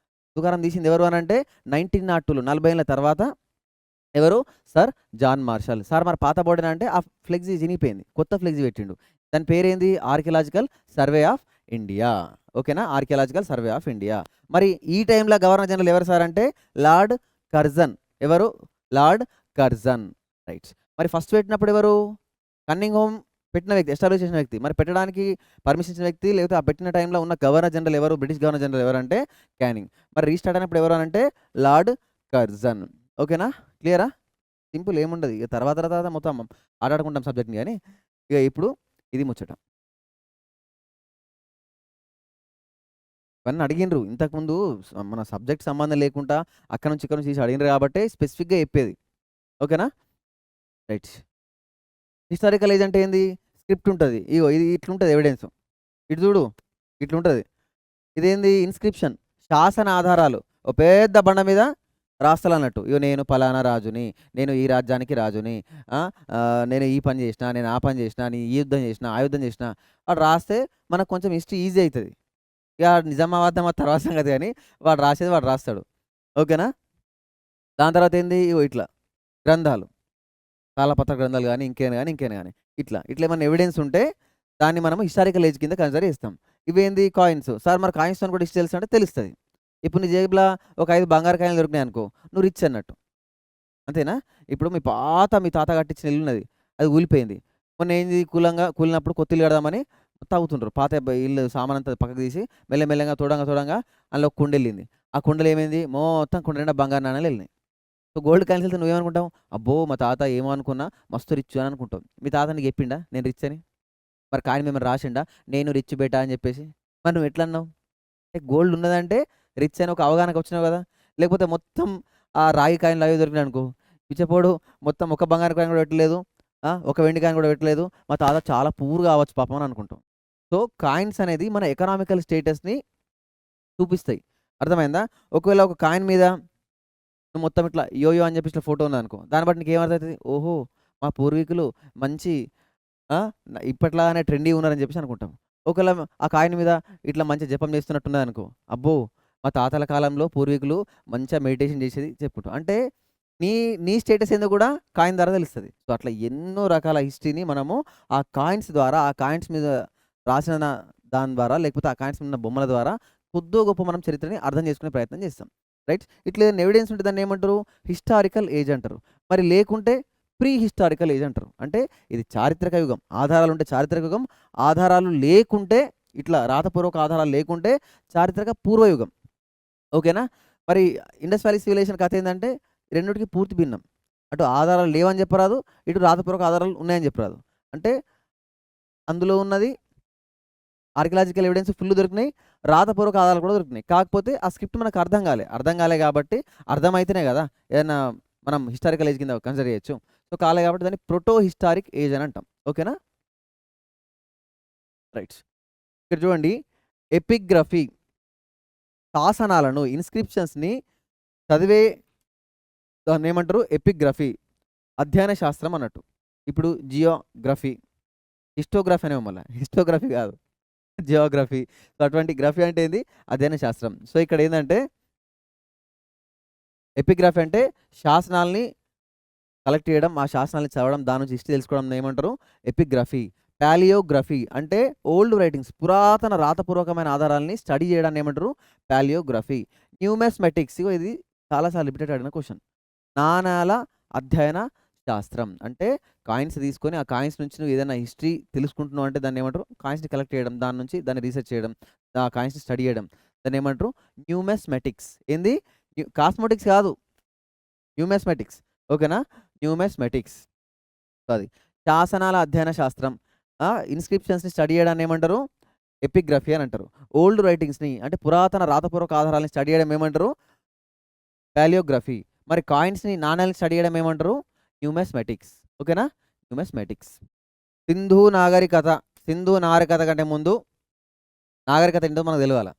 దుకాణం తీసింది ఎవరు అనంటే 1902లో 40 ఏళ్ల తర్వాత ఎవరు? Sir John martial. సార్ మరి పాత బోర్డేనా అంటే ఆ ఫ్లెక్సీ చినిగిపోయింది. కొత్త ఫ్లెక్సీ పెట్టిండు. దాని పేరేంది? Archaeological survey of India. ఓకేనా? Archaeological survey of India. మరి ఈ టైంలో గవర్నర్ జనరల్ ఎవరు సార్ అంటే లార్డ్ కర్జన్. ఎవరు? Lord Curzon. రైట్. మరి ఫస్ట్ పెట్టినప్పుడు ఎవరు? కన్నింగ్‌హామ్ పెట్టిన వ్యక్తి, ఎస్టాబ్లిష్ చేసిన వ్యక్తి. మరి పెట్టడానికి పర్మిషన్ ఇచ్చిన వ్యక్తి లేకపోతే ఆ పెట్టిన టైంలో ఉన్న గవర్నర్ జనరల్ ఎవరు? బ్రిటిష్ గవర్నర్ జనరల్ ఎవరంటే క్యానింగ్. మరి రీస్టార్ట్ అయినప్పుడు ఎవరు అనంటే లార్డ్ కర్జన్. ఓకేనా? క్లియరా? సింపుల్ ఏముండదు. ఇక తర్వాత తర్వాత మొత్తం ఆటాడుకుంటాం సబ్జెక్ట్‌ని గానీ, ఇక ఇప్పుడు ఇది ముచ్చట. ఇవన్నీ అడిగిండ్రు. ఇంతకుముందు మన సబ్జెక్ట్ సంబంధం లేకుండా అక్కడి నుంచి, ఇక్కడి నుంచి తీసి అడిగిండ్రు కాబట్టే స్పెసిఫిక్‌గా చెప్పేది. ఓకేనా? రైట్. హిస్టారికల్ ఏజ్ అంటే ఏంది? స్క్రిప్ట్ ఉంటది. ఇగో ఇది ఇట్లుంటది ఎవిడెన్స్. ఇటు చూడు. ఇట్లుంటది. ఇదేంది? ఇన్‌స్క్రిప్షన్. శాసన ఆధారాలు. ఓ పెద్ద బండ మీద రాస్తాలన్నట్టు. ఇగో నేను పలానా రాజుని, నేను ఈ రాజ్యానికి రాజుని, నేను ఈ పని చేసినా, నేను ఆ పని చేసినా, నేను ఈ యుద్ధం చేసినా, ఆ యుద్ధం చేసినా వాడు రాస్తే మనకు కొంచెం హిస్టరీ ఈజీ అయితది. ఇక నిజమా అబద్ధమా తర్వాత సంగతి గానీ, వాడు రాసేది వాడు రాస్తాడు. ఓకేనా? దాని తర్వాత ఏంది? ఇగో ఇట్లా గ్రంథాలు. తాళపత్ర గ్రంథాలు గానీ, ఇంకేనా గానీ, ఇంకేనా గానీ ఇట్లా. ఇట్లా ఏమన్నా ఎవిడెన్స్ ఉంటే దాన్ని మనం హిస్టారికల్ ఏజ్ కింద కన్సిడర్ చేస్తాం. ఇవేంది? కాయిన్స్. సార్ మరి కాయిన్స్‌తోని కూడా హిస్టరీ తెలుసా అంటే తెలుస్తది. ఇప్పుడు నీ జేబుల ఒక 5 బంగారు కాయిన్‌లు దొరికినాయనుకో, నువ్వు రిచ్ అన్నట్టు. అంతేనా? ఇప్పుడు మీ తాత కట్టించిన ఇల్లున్నది. అది కూలిపోయింది. మొన్నేంది కూలినప్పుడు కొత్త ఇల్లు కడదామని తవ్వుతుండ్రు. పాత ఇల్లు సామానంతా పక్కకు తీసి మెల్లమెల్లగా తోడంగా అందులో ఒక కుండెళ్ళింది. ఆ కుండలో ఏమైంది? మొత్తం కుండ నిండా బంగారు నాణేలెళ్ళినాయి. సో, గోల్డ్ కాయిన్స్ ఎళ్తే నువ్వేమనుకుంటావు? అబ్బో! మా తాత ఏమో అనుకున్నా మస్తు రిచ్ అని అనుకుంటావు. మీ తాత నీకు చెప్పిండా నేను రిచ్ అని? మరి కాయిన్ మీద ఏమన్నా రాసిండా? నేను రిచ్ బేటా అని చెప్పేసి? మరి నువ్వెట్లన్నావు? అంటే గోల్డ్ ఉన్నదంటే రిచ్ అని ఒక అవగాహనకు వచ్చినావు గదా! లేకపోతే మొత్తం ఆ రాగి కాయిన్‌లు అవి దొరికినాయనుకో, పిచ్చపోడు మొత్తం ఒక బంగారు కాయిన్ కూడా పెట్టలేదు. ఒక వెండి కాయిన్ కూడా పెట్టలేదు. మా తాత చాలా పూర్ కావచ్చు పాపం అని అనుకుంటాం. సో, కాయిన్స్ అనేది మన ఎకనామికల్ స్టేటస్‌ని చూపిస్తాయి. అర్థమైందా? ఒకవేళ ఒక కాయిన్ మీద నువ్వు మొత్తం ఇట్లా యోయో అని చెప్పి ఇట్లా ఫోటో ఉందనుకో, దాన్ని బట్టి నీకేమర్థమవుతది? ఓహో! మా పూర్వీకులు మంచి ఇప్పట్లాగానే ట్రెండీ ఉన్నారని చెప్పేసి అనుకుంటాం. ఒకవేళ ఆ కాయిన్ మీద ఇట్లా మంచిగా జపం చేస్తున్నట్టున్నదనుకో, అబ్బో! మా తాతల కాలంలో పూర్వీకులు మంచిగా మెడిటేషన్ చేసేది చెప్పుకుంటాం. అంటే నీ నీ స్టేటస్ ఏందో కూడా కాయిన్ ద్వారా తెలుస్తది. సో, అట్లా ఎన్నో రకాల హిస్టరీని మనము ఆ కాయిన్స్ ద్వారా, ఆ కాయిన్స్ మీద రాసిన దాని ద్వారా, లేకపోతే ఆ కాయిన్స్ మీద ఉన్న బొమ్మల ద్వారా కొద్దో గొప్పో మనం చరిత్రని అర్థం చేసుకునే ప్రయత్నం చేస్తాం. రైట్? ఇట్లా ఏదైనా ఎవిడెన్స్ ఉంటే దాన్నేమంటారు? హిస్టారికల్ ఏజ్ అంటారు. మరి లేకుంటే ప్రీ హిస్టారికల్ ఏజ్ అంటారు. అంటే ఇది చారిత్రక యుగం. ఆధారాలుంటే చారిత్రక యుగం. ఆధారాలు లేకుంటే, ఇట్లా రాతపూర్వక ఆధారాలు లేకుంటే చారిత్రక పూర్వయుగం. ఓకేనా? మరి ఇండస్ వ్యాలీ సివిలైజేషన్ కథ ఏందంటే రెండిటికి పూర్తి భిన్నం. అటు ఆధారాలు లేవని చెప్పరాదు. ఇటు రాతపూర్వక ఆధారాలు ఉన్నాయని చెప్పరాదు. అంటే అందులో ఉన్నది ఆర్కియలాజికల్ ఎవిడెన్స్ ఫుల్ దొరికినాయి. రాతపూర్వక ఆధారాలు కూడా దొరికినాయి. కాకపోతే ఆ స్క్రిప్ట్ మనకు అర్థం కాలే. అర్థం కాలే కాబట్టి, అర్థమైతేనే కదా ఏదైనా మనం హిస్టారికల్ ఏజ్ కింద కన్సిడర్ చేయొచ్చు. సో, కాలే కాబట్టి దాన్ని ప్రోటో హిస్టారిక్ ఏజ్ అని అంటాం. ఓకేనా? రైట్. ఇక్కడ చూడండి, ఎపిగ్రఫీ శాసనాలను, ఇన్స్క్రిప్షన్స్‌ని చదివే దాన్నేమంటారు? ఎపిగ్రఫీ. అధ్యయన శాస్త్రం అన్నట్టు. ఇప్పుడు జియోగ్రఫీ, హిస్టోగ్రఫీ అనేమో మళ్ళా. హిస్టోగ్రఫీ కాదు. జియోగ్రఫీ. సో, అటువంటి గ్రఫీ అంటే ఏంది? అధ్యయన శాస్త్రం. సో, ఇక్కడ ఏందంటే ఎపిగ్రఫీ అంటే శాసనాల్ని కలెక్ట్ చేయడం, ఆ శాసనాల్ని చదవడం, దాని నుంచి హిస్టరీ తెలుసుకోవడం ఏమంటారు? ఎపిగ్రఫీ. పాలియోగ్రఫీ అంటే ఓల్డ్ రైటింగ్స్, పురాతన రాతపూర్వకమైన ఆధారాల్ని స్టడీ చేయడాన్ని ఏమంటారు? పాలియోగ్రఫీ. న్యూమిస్మాటిక్స్, ఇగో ఇది చాలా సార్లు రిపీటెడ్ అడిగిన క్వెషన్. నాణాల అధ్యయన శాస్త్రం. అంటే కాయిన్స్ తీసుకొని, ఆ కాయిన్స్ నుంచి నువ్వు ఏదైనా హిస్టరీ తెలుసుకుంటున్నావు అంటే దాన్ని ఏమంటారు? కాయిన్స్‌ని కలెక్ట్ చేయడం, దాని నుంచి దాన్ని రీసెర్చ్ చేయడం, ఆ కాయిన్స్‌ని స్టడీ చేయడం. దాన్ని ఏమంటారు? న్యూమిస్మాటిక్స్. ఏంది? కాస్మోటిక్స్ కాదు. న్యూమిస్మాటిక్స్. ఓకేనా? న్యూమిస్మాటిక్స్. అది. శాసనాల అధ్యయన శాస్త్రం. ఇన్స్క్రిప్షన్స్‌ని స్టడీ చేయడాన్ని ఏమంటారు? ఎపిగ్రఫీ అని అంటారు. ఓల్డ్ రైటింగ్స్‌ని అంటే పురాతన రాతపూర్వక ఆధారాలను స్టడీ చేయడం ఏమంటారు? పాలియోగ్రఫీ. మరి కాయిన్స్‌ని, నాణేలని స్టడీ చేయడం ఏమంటారు? న్యూమిస్మాటిక్స్. ఓకేనా? న్యూమిస్మాటిక్స్. సింధు నాగరికత. సింధు నాగరికత కంటే ముందు నాగరికత ఏంటో మనకు తెలవాల.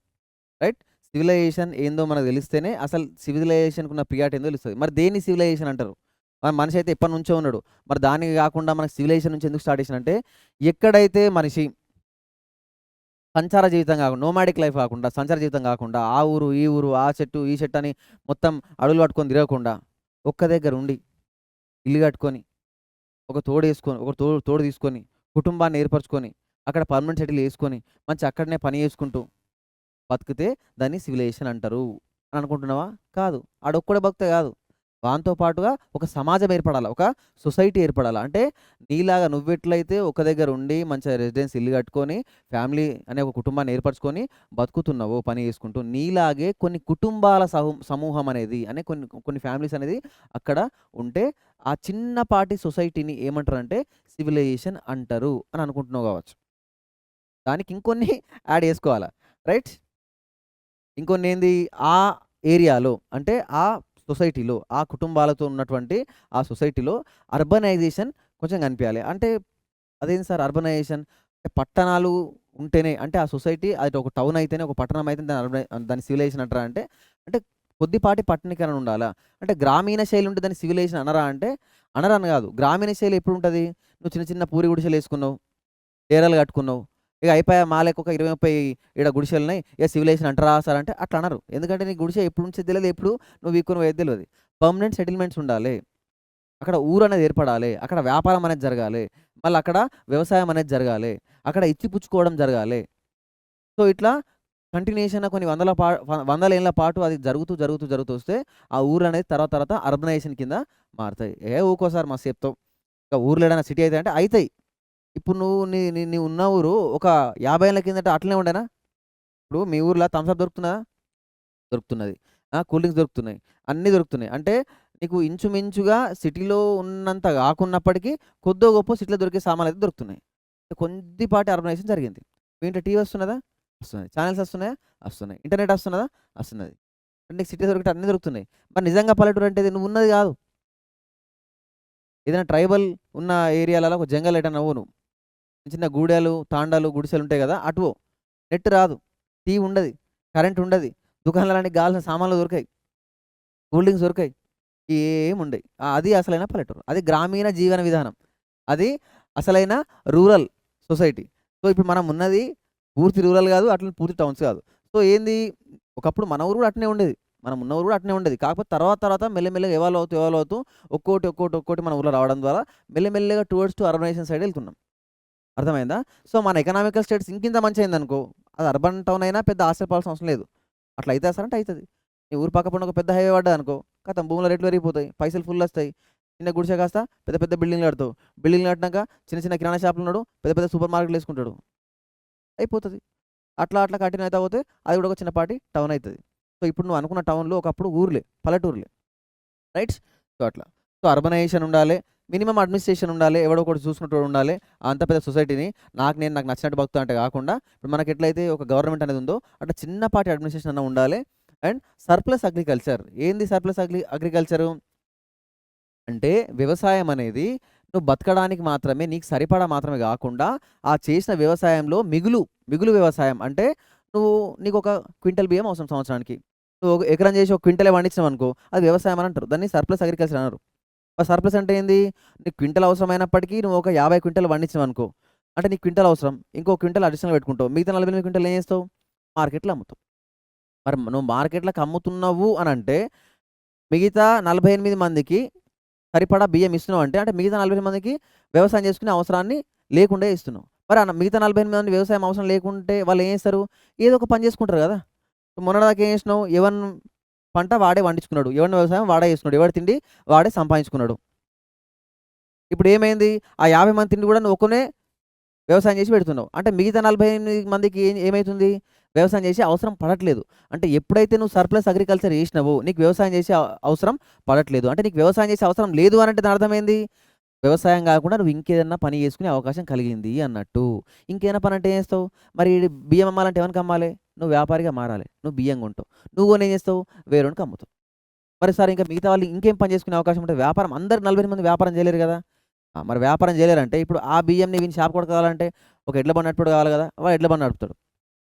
రైట్? సివిలైజేషన్ ఏందో మనకు తెలిస్తేనే అసలు సివిలైజేషన్‌కున్న ప్రియారిటీ ఏందో తెలుస్తది. మరి దేన్ని సివిలైజేషన్ అంటారు? మన మనిషి అయితే ఎప్పటినుంచో ఉన్నాడు. మరి దానికి కాకుండా మనకు సివిలైజేషన్ నుంచి ఎందుకు స్టార్ట్ చేసిందంటే, ఎక్కడైతే మనిషి సంచార జీవితం కాకుండా, నోమాడిక్ లైఫ్ కాకుండా, సంచార జీవితం కాకుండా, ఆ ఊరు, ఈ ఊరు, ఆ చెట్టు, ఈ చెట్టు అని మొత్తం అడవులు పట్టుకొని తిరగకుండా, ఒక్క దగ్గర ఉండి, ఇల్లు కట్టుకొని, ఒక తోడేసుకొని, ఒక తోడు తీసుకొని, కుటుంబాన్ని ఏర్పరచుకొని, అక్కడ పర్మనెంట్ సెటిల్ చేసుకొని, మంచి అక్కడనే పని చేసుకుంటూ బతికితే దాన్ని సివిలైజేషన్ అంటారు అని అనుకుంటున్నావా? కాదు. ఆడొక్కడే బతికితే కాదు. వానితో పాటుగా ఒక సమాజం ఏర్పడాల. ఒక సొసైటీ ఏర్పడాల. అంటే నీలాగా నువ్వెట్లయితే ఒక దగ్గర ఉండి మంచిగా రెసిడెన్స్ ఇల్లు కట్టుకొని, ఫ్యామిలీ అనే ఒక కుటుంబాన్ని ఏర్పరచుకొని బతుకుతున్నావో పని చేసుకుంటూ, నీలాగే కొన్ని కుటుంబాల సమూహం అనేది కొన్ని ఫ్యామిలీస్ అనేది అక్కడ ఉంటే, ఆ చిన్నపాటి సొసైటీని ఏమంటారంటే సివిలైజేషన్ అంటారు అని అనుకుంటున్నావు కావచ్చు. దానికి ఇంకొన్ని యాడ్ చేసుకోవాలా. రైట్? ఇంకొన్నేంది, ఆ ఏరియాలో అంటే ఆ సొసైటీలో, ఆ కుటుంబాలతో ఉన్నటువంటి ఆ సొసైటీలో అర్బనైజేషన్ కొంచెం కనిపియాలి. అంటే అదేంటి సార్ అర్బనైజేషన్? పట్టణాలు ఉంటేనే అంటే ఆ సొసైటీ అది ఒక టౌన్ అయితేనే, ఒక పట్టణం అయితేనే దాన్ని సివిలైజేషన్ అంటారా అంటే, అంటే కొద్దిపాటి పట్టణీకరణ ఉండాలా? అంటే గ్రామీణ శైలి ఉంటే దాన్ని సివిలైజేషన్ అనరా అంటే, అనరని కాదు. గ్రామీణ శైలి ఎప్పుడుంటది? నువ్వు చిన్న చిన్న పూరి గుడిసెలేసుకున్నావు, డేరాలు కట్టుకున్నావు. ఇక అయిపాయే మా లెక్క ఒక 20, 30 ఈడ గుడిసెలున్నాయి. సివిలైజేషన్ అంటారా సార్ అంటే అట్లా అనరు. ఎందుకంటే నీ గుడిసె ఎప్పుడు నుంచో తెలవదు. ఎప్పుడు నువ్వు వీక్కొని పోయేది తెలవదు. పర్మనెంట్ సెటిల్మెంట్స్ ఉండాలి. అక్కడ ఊరనేది ఏర్పడాలి. అక్కడ వ్యాపారం అనేది జరగాలి. మళ్ళీ అక్కడ వ్యవసాయం అనేది జరగాలి. అక్కడ ఇచ్చిపుచ్చుకోవడం జరగాలి. సో, ఇట్లా కంటిన్యూయేషన్‌గా కొన్ని వందల ఏళ్ల పాటు అది జరుగుతూ వస్తే ఆ ఊరనేది తర్వాత తర్వాత అర్బనైజేషన్ కింద మారుతాయి. ఊకో సార్ మస్తు చెప్తావు. ఇక ఊర్లో ఏడైనా సిటీ అయితాయి అంటే అయితాయి. ఇప్పుడు నువ్వు నీ నీ నీవు ఉన్న ఊరు ఒక 50 ఏళ్ల కిందట అట్లనే ఉండేనా? ఇప్పుడు మీ ఊర్లో థమ్స్ అప్ దొరుకుతున్నదా? దొరుకుతున్నది. కూల్ డ్రింక్స్ దొరుకుతున్నాయి. అన్నీ దొరుకుతున్నాయి. అంటే నీకు ఇంచుమించుగా సిటీలో ఉన్నంత గాకున్నప్పటికీ కొద్దో గొప్పో సిటీలో దొరికే సామాన్లయితే దొరుకుతున్నాయి. కొద్దిపాటి అర్బనైజేషన్ జరిగింది. మీ ఇంట్లో టీవీ వస్తున్నదా? వస్తున్నది. ఛానెల్స్ వస్తున్నాయా? వస్తున్నాయి. ఇంటర్నెట్ వస్తున్నదా? వస్తున్నది. అంటే నీకు సిటీలో దొరికేటి అన్నీ దొరుకుతున్నాయి. మరి నిజంగా పల్లెటూరు అంటే నువ్వున్నది గాదు. ఏదైనా ట్రైబల్ ఉన్న ఏరియాలలో ఒక జంగల్ ఎటన్నా పో నువ్వు. చిన్న గూడెలు, తాండాలు, గుడిసెలుంటాయి గదా! అటు పో. నెట్ రాదు. టీవీ ఉండది. కరెంట్ ఉండది. దుకాణాలనికి గావాల్సిన సామాన్లు దొరకయి. Cool drinks దొరకయి. ఏముండయి. అది అసలైన పల్లెటూరు. అది గ్రామీణ జీవన విధానం. అది అసలైన రూరల్ సొసైటీ. సో, ఇప్పుడు మనం ఉన్నది పూర్తి రూరల్ గాదు. అట్లనే పూర్తి టౌన్స్ గాదు. సో, ఏంది ఒకప్పుడు మన ఊరు గూడా అట్నే ఉండేది. మనం ఉన్న ఊరు గూడా అట్నే ఉండేది. కాకపోతే తర్వాత మెల్లమెల్లగా ఎవాల్వ్ అవుతూ ఒక్కోటి మన ఊర్లో రావడం ద్వారా మెల్లమెల్లగా టువర్డ్స్ అర్బనైజేషన్ సైడ్ ఎళ్తున్నాం. అర్థమైందా? సో, మన ఎకనామికల్ స్టేటస్ ఇంకింత మంచిగయిందనుకో, అది అర్బన్ టౌన్ అయినా పెద్ద ఆశ్చర్యపోవాల్సిన అవసరం లేదు. అట్లా అయితదా సార్ అంటే అయితది. నీ ఊరు పక్క పొంటి ఒక పెద్ద హైవే పడ్డదనుకో, ఖతం భూముల రేట్లు పెరిగిపోతాయి. పైసలు ఫుల్లొస్తాయి. చిన్న గుడిసె కాస్త పెద్ద పెద్ద బిల్డింగ్‌లు కడతావు. బిల్డింగ్‌లు కట్టినాక చిన్న చిన్న కిరాణా షాపులున్నాడు. పెద్ద పెద్ద సూపర్ మార్కెట్‌లేసుకుంటాడు. అయిపోతది. అట్లా కంటిన్యూ అయితా పోతే అది కూడా ఒక చిన్నపాటి టౌన్ అయితది. సో, ఇప్పుడు నువ్వు అనుకున్న టౌన్‌లు ఒకప్పుడు ఊర్లే, పల్లెటూర్లే. రైట్? సో, అట్లా. సో, అర్బనైజేషన్ ఉండాలే. మినిమమ్ అడ్మినిస్ట్రేషన్ ఉండాలే. ఎవడో ఒకడు చూసుకునేటోడు ఉండాలే. అంత పెద్ద సొసైటీని నాకు నచ్చినట్టు బతుకుతా అంటే కాకుండా, ఇప్పుడు మనకెట్లయితే ఒక గవర్నమెంట్ అనేది ఉందో, అట్లా చిన్నపాటి అడ్మినిస్ట్రేషన్ అన్నా ఉండాలే. And surplus agriculture. ఏంది సర్ప్లస్ అగ్రికల్చరు? అంటే వ్యవసాయం అనేది నువ్వు బతకడానికి మాత్రమే, నీకు సరిపడా మాత్రమే గాకుండా, ఆ చేసిన వ్యవసాయంలో మిగులు వ్యవసాయం అంటే నీకొక క్వింటల్ బియ్యం అవసరం సంవత్సరానికి. నువ్వు ఒక ఎకరం చేసి ఒక క్వింటలే పండించినావనుకో, అది వ్యవసాయం అని అంటారు. దాన్ని సర్ప్లస్ అగ్రికల్చర్ అనరు. సర్ప్లస్ అంటే ఏంది? నీకు క్వింటల్ అవసరమైనప్పటికీ నువ్వు ఒక 50 క్వింటాలు పండించినావనుకో, అంటే నీకు క్వింటల్ అవసరం. ఇంకో క్వింటల్ అడిషనల్ పెట్టుకుంటావు. మిగతా 48 క్వింటాలు ఏం చేస్తావు? మార్కెట్‌లో అమ్ముతావు. మరి నువ్వు మార్కెట్‌లోకి అమ్ముతున్నావు అనంటే, మిగతా 48 మందికి సరిపడా బియ్యం ఇస్తున్నావంటే, అంటే మిగతా 48 మందికి వ్యవసాయం చేసుకునే అవసరాన్ని లేకుండా ఇస్తున్నావు. మరి మిగతా 48 మంది వ్యవసాయం అవసరం లేకుంటే వాళ్ళు ఏం చేస్తారు? ఏదో ఒక పని చేసుకుంటారు గదా! మొన్నటిదాకా ఏం చేసినావు? పంట వాడే పండించుకున్నాడు. ఎవని వ్యవసాయం వాడే చేసుకున్నాడు. ఎవడి తిండి వాడే సంపాదించుకున్నాడు. ఇప్పుడేమైంది? ఆ 50 మంది తిండి గూడా నువ్వు ఒక్కనివే వ్యవసాయం చేసి పెడుతున్నావు. అంటే మిగతా 48 మందికి ఏమైతుంది? వ్యవసాయం చేసే అవసరం పడట్లేదు. అంటే ఎప్పుడైతే నువ్వు సర్ప్లస్ అగ్రికల్చర్ చేసినావో, నీకు వ్యవసాయం చేసే అవసరం పడట్లేదు. అంటే నీకు వ్యవసాయం చేసే అవసరం లేదు అనంటే దాని అర్థం ఏంది? వ్యవసాయం గాకుండా నువ్వు ఇంకేదన్నా పని చేసుకునే అవకాశం కలిగింది అన్నట్టు. ఇంకేదైనా పని అంటే ఏం చేస్తావు? మరి బియ్యం అమ్మాలంటే ఎవనికి అమ్మాలి? నువ్వు వ్యాపారిగా మారాలి. నువ్వు బియ్యం కొంటావు. నువ్వు కొని ఏం చేస్తావు? వేరేవానికి అమ్ముతావు. మరి సార్ ఇంకా మిగతా వాళ్ళు ఇంకేం పని చేసుకునే అవకాశం ఉంటది? వ్యాపారం అందరూ 48 మంది వ్యాపారం చేయలేరు గదా! మరి వ్యాపారం చేయలేరంటే ఇప్పుడు ఆ బియ్యంని వీని షాప్ కూడా కావాలంటే ఒక ఎడ్ల బండి నడిపేవాడు కావాలి గదా! వాడు ఎడ్ల బండి నడుపుతాడు.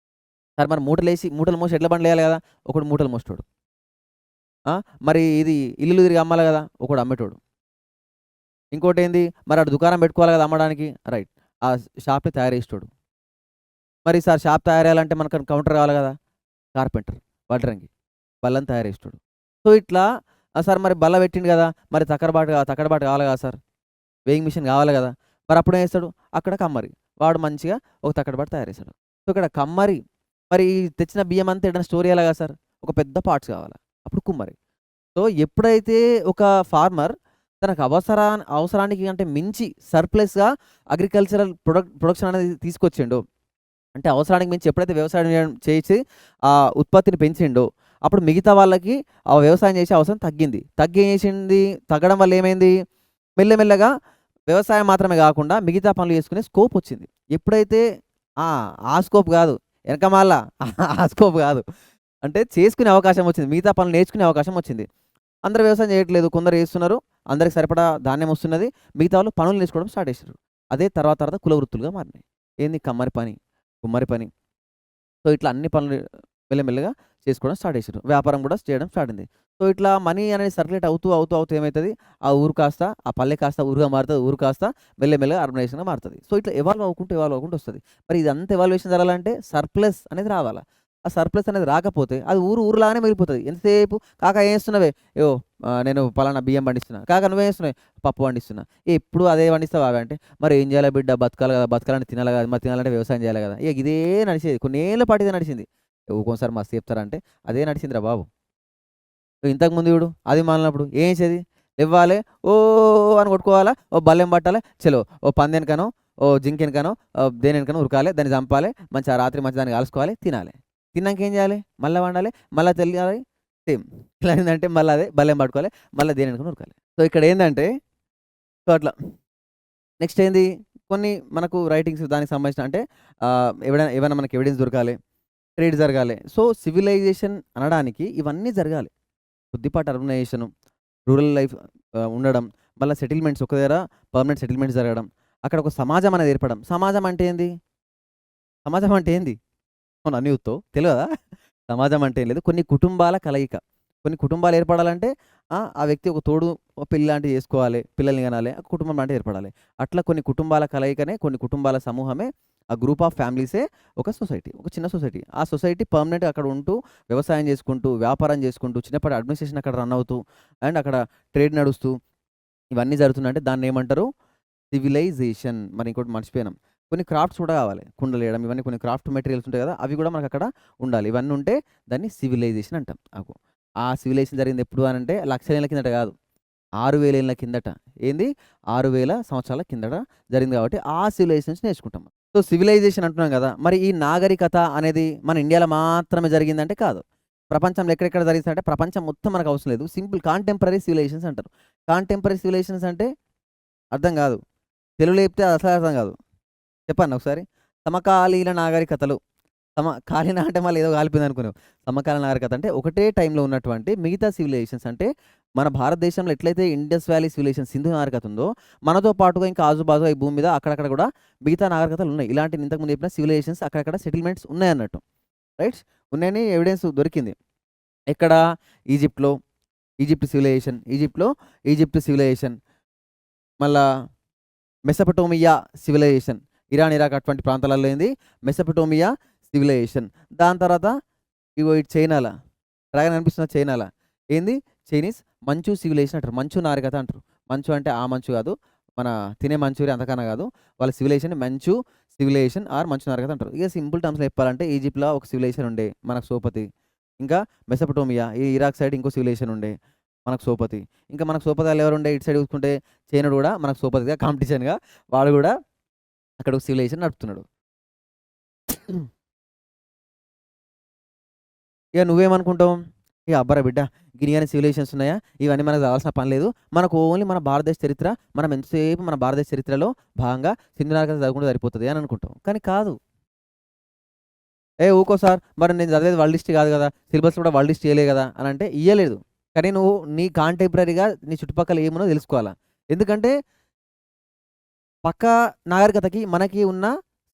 సరే మరి మూటలు మోసి ఎడ్ల బండ్లేయాలి గదా! ఒకడు మూటలు మోసేటోడు. మరి ఇది ఇల్లులు తిరిగి అమ్మాలి గదా! ఒకడు అమ్మేటోడు. ఇంకోటేంది మరి ఆడు దుకాణం పెట్టుకోవాలి గదా! అమ్మడానికి. రైట్. ఆ షాప్‌ని తయారు చేసేటోడు. మరి సార్ షాప్ తయారు చేయాలంటే మనకు కౌంటర్ కావాలి గదా! కార్పెంటర్, వడ్రంగి, బల్లని తయారు చేసేటోడు. సో, ఇట్లా సార్ మరి బల్ల పెట్టిండు గదా! మరి తక్కడబాటు కావాలి గదా సార్! వేయింగ్ మిషన్ కావాలి గదా! మరి అప్పుడేం చేస్తాడు? అక్కడ కమ్మరి. వాడు మంచిగా ఒక తక్కడబాటు తయారు చేస్తాడు. సో, ఇక్కడ కమ్మరి మరి ఈ తెచ్చిన బియ్యం అంతా ఏడైనా స్టోర్ చేయాలి గదా సార్! ఒక పెద్ద పార్ట్స్ కావాలా. అప్పుడు కుమ్మరి. సో, ఎప్పుడైతే ఒక ఫార్మర్ తనకు అవసరానికి అంటే మించి సర్ప్లస్‌గా అగ్రికల్చరల్ ప్రొడక్షన్ అనేది తీసుకొచ్చిండో, అంటే అవసరానికి మించి ఎప్పుడైతే వ్యవసాయం చేసి ఆ ఉత్పత్తిని పెంచిండో, అప్పుడు మిగతా వాళ్ళకి ఆ వ్యవసాయం చేసే అవసరం తగ్గింది. తగ్గడం వల్ల ఏమైంది? మెల్లమెల్లగా వ్యవసాయం మాత్రమే గాకుండా మిగతా పనులు చేసుకునే స్కోప్ వచ్చింది. ఎప్పుడైతే ఆ! ఆ స్కోప్ గాదు. ఎనకమాల ఆ స్కోప్ గాదు. అంటే చేసుకునే అవకాశం వచ్చింది. మిగతా పనులు నేర్చుకునే అవకాశం వచ్చింది. అందరూ వ్యవసాయం చేయట్లేదు. కొందరు చేస్తున్నారు. అందరికి సరిపడా ధాన్యం వస్తున్నది. మిగతా వాళ్ళు పనులు నేర్చుకోవడం స్టార్ట్ చేసిర్రు. అదే తర్వాత కుల వృత్తులుగా మారినాయి. ఏంది? కమ్మరి పని, కుమ్మరి పని. సో, ఇట్లా అన్ని పనులు మెల్లమెల్లగా చేసుకోవడం స్టార్ట్ చేసిర్రు. వ్యాపారం కూడా చేయడం స్టార్ట్ అయింది. సో, ఇట్లా మనీ అనేది సర్క్యులేట్ అవుతూ ఏమైతది? ఆ ఊరు కాస్త, ఆ పల్లె కాస్త ఊరుగా మారుతది. ఊరు కాస్త మెల్లమెల్లగా అర్బనైజేషన్‌గా మారుతది. సో, ఇట్లా ఎవాల్వ్ అవ్వుకుంటూ వస్తది. మరి ఇదంతా ఎవాల్యుయేషన్ జరగాలంటే సర్ప్లస్ అనేది రావాలా. ఆ సర్ప్లస్ అనేది రాకపోతే అది ఊరులాగానే మిగిలిపోతది. ఎంతసేపు "కాకా ఏం చేస్తున్నావే?" నేను పలానా బియ్యం పండిస్తున్నా." "కాకా నువ్వేం చేస్తున్నావే?" "పప్పు పండిస్తున్నా." "ఎప్పుడు అదే పండిస్తావా అవే?" అంటే "మరి ఏం చేయాలి బిడ్డ బతకాలి కదా! బతకాలంటే తినాలి కదా! మరి తినాలంటే వ్యవసాయం చేయాలి కదా!" ఇదే నడిచేది. కొన్నేళ్ల పాటు ఇదే నడిచింది. ఊకోసారి మస్తు చెప్తారంటే అదే నడిచిందిరా బాబు. ఇంతకుముందు చూడు అది మాలినప్పుడు ఏం చేసేది? లెవ్వాలే అని కొట్టుకోవాలా, ఓ బల్లెం పట్టాలే, చలో ఓ పందెనకనో, ఓ జింకెనకనో, దేనికనో ఉరకాలే, దాన్ని చంపాలే, మంచిగా రాత్రి మంచిగా దాన్ని కాల్చుకోవాలి, తినాలి. తిన్నాక ఏం చేయాలి? మళ్ళా వండాలి, మళ్ళా తెల్లారి సేమ్. ఇలా ఏందంటే మళ్ళా అదే బల్లెం పట్టుకోవాలి, మళ్ళా దేనికనో ఉరకాలి. సో, ఇక్కడ ఏందంటే సో, అట్లా. నెక్స్ట్ ఏంది? కొన్ని మనకు రైటింగ్స్ దానికి సంబంధించిన అంటే ఏవైనా మనకు ఎవిడెన్స్ దొరకాలి. ట్రేడ్ జరగాలి. సో, సివిలైజేషన్ అనడానికి ఇవన్నీ జరగాలి. కొద్దిపాటి అర్బనైజేషను, రూరల్ లైఫ్ ఉండడం, మళ్ళా సెటిల్మెంట్స్ ఒక దగ్గర పర్మనెంట్ సెటిల్మెంట్స్ జరగడం. అక్కడ ఒక సమాజం అనేది ఏర్పడడం. సమాజం అంటే ఏంది? సమాజం అంటే ఏంది? అవునా న్యూస్‌తో తెలవదా? సమాజం అంటే ఏం లేదు. కొన్ని కుటుంబాల కలయిక. కొన్ని కుటుంబాలు ఏర్పడాలంటే ఆ వ్యక్తి ఒక తోడు పెళ్లి లాంటివి చేసుకోవాలి, పిల్లల్ని కనాలి, కుటుంబం లాంటిది ఏర్పడాలి. అట్లా కొన్ని కుటుంబాల కలయికనే, కొన్ని కుటుంబాల సమూహమే, ఆ గ్రూప్ ఆఫ్ ఫ్యామిలీసే ఒక సొసైటీ, ఒక చిన్న సొసైటీ. ఆ సొసైటీ పర్మనెంట్గా అక్కడ ఉంటూ వ్యవసాయం చేసుకుంటూ, వ్యాపారం చేసుకుంటూ, చిన్నపాటి అడ్మినిస్ట్రేషన్ అక్కడ రన్ అవుతూ, అండ్ అక్కడ ట్రేడ్ నడుస్తూ ఇవన్నీ జరుగుతున్నాయంటే దాన్ని ఏమంటారు? సివిలైజేషన్. మరి ఇంకోటి మర్చిపోయినాం. కొన్ని క్రాఫ్ట్స్ కూడా కావాలి. కుండలు వేయడం ఇవన్నీ కొన్ని క్రాఫ్ట్ మెటీరియల్స్ ఉంటాయి కదా! అవి కూడా మనకు అక్కడ ఉండాలి. ఇవన్నీ ఉంటే దాన్ని సివిలైజేషన్ అంటాం. ఆ సివిలైజేషన్ జరిగింది ఎప్పుడు అనంటే లక్షల ఏళ్ల కిందట కాదు. 6000 ఏళ్ల కిందట. ఏంది? 6000 సంవత్సరాల కిందట జరిగింది కాబట్టి ఆ సివిలైజేషన్స్ నేర్చుకుంటాం. సో, సివిలైజేషన్ అంటున్నాం కదా! మరి ఈ నాగరికత అనేది మన ఇండియాలో మాత్రమే జరిగిందంటే కాదు. ప్రపంచంలో ఎక్కడెక్కడ జరిగిందంటే ప్రపంచం మొత్తం మనకు అవసరం లేదు. సింపుల్ కాంటెంపరరీ సివిలైజేషన్స్ అంటారు. కాంటెంపరరీ సివిలైజేషన్స్ అంటే అర్థం కాదు. తెలుగులో చెప్తే అసలు అర్థం కాదు. చెప్పన్నా ఒకసారి? సమకాలీన నాగరికతలు. కాలీన అంటే మళ్ళీ ఏదో కాలిపోయింది అనుకున్నావు. సమకాలీన నాగరికత అంటే ఒకటే టైంలో ఉన్నటువంటి మిగతా సివిలైజేషన్స్ అంటే మన భారతదేశంలో ఎట్లయితే ఇండస్ వ్యాలీ సివిలైజేషన్ సింధు నాగరికత ఉందో, మనతో పాటుగా ఇంకా ఆజుబాజు ఈ భూమి మీద అక్కడక్కడ కూడా మిగతా నాగరికతలు ఉన్నాయి. ఇలాంటి ఇంతకుముందు చెప్పిన సివిలైజేషన్స్ అక్కడక్కడ సెటిల్మెంట్స్ ఉన్నాయన్నట్టు. రైట్? ఉన్నాయని ఎవిడెన్స్ దొరికింది. ఎక్కడ? ఈజిప్ట్‌లో ఈజిప్ట్ సివిలైజేషన్. మళ్ళా మెసొపటోమియా సివిలైజేషన్. ఇరాన్, ఇరాక్ అటువంటి ప్రాంతాలలో ఏంది మెసొపటోమియా సివిలైజేషన్. దాని తర్వాత ఇగో ఇటు చైనాల డ్రాగన్ కనిపిస్తుందా? చైనాల ఏంది? చైనీస్ మంచు సివిలైజేషన్ అంటారు. మంచు నాగరికత అంటారు. మంచు అంటే ఆ మంచు కాదు, మన తినే మంచూరియా అంతకన్నా కాదు. వాళ్ళ సివిలైజేషన్ మంచు సివిలైజేషన్ ఆర్ మంచు నాగరికత అంటారు. ఇక సింపుల్ టర్మ్స్లో చెప్పాలంటే ఈజిప్ట్లో ఒక సివిలైజేషన్ ఉండే మనకు సోపతి. ఇంకా మెసొపటోమియా ఈ ఇరాక్ సైడ్ ఇంకో సివిలైజేషన్ ఉండే మనకు సోపతి. ఇంకా మనకు సోపతాలు ఎవరు ఉండే ఇటు సైడ్ చూసుకుంటే చైనాడు కూడా మనకు సోపతిగా కాంపిటీషన్గా వాడు కూడా అక్కడ ఒక సివిలైజేషన్ నడుపుతున్నాడు. ఇక నువ్వేమనుకుంటావు? ఇక అబ్బరా బిడ్డ గినియని సివిలైజేషన్స్ ఉన్నాయా? ఇవన్నీ మనకు కావాల్సిన పని లేదు. మనకు ఓన్లీ మన భారతదేశ చరిత్ర, మనం ఎంతసేపు మన భారతదేశ చరిత్రలో భాగంగా సింధు నాగరికత చదువుకుంటే సరిపోతది అని అనుకుంటాం. కానీ కాదు. ఊకో సార్ మరి నేను చదివేది వరల్డ్ హిస్టరీ కాదు కదా! సిలబస్‌లో కూడా వరల్డ్ హిస్టరీ ఇయ్యలే కదా! అని అంటే ఇయ్యలేదు. కానీ నువ్వు నీ కాంటెంపరరీగా నీ చుట్టుపక్కల ఏమున్నదో తెలుసుకోవాలా. ఎందుకంటే పక్క నాగరికతకి మనకి ఉన్న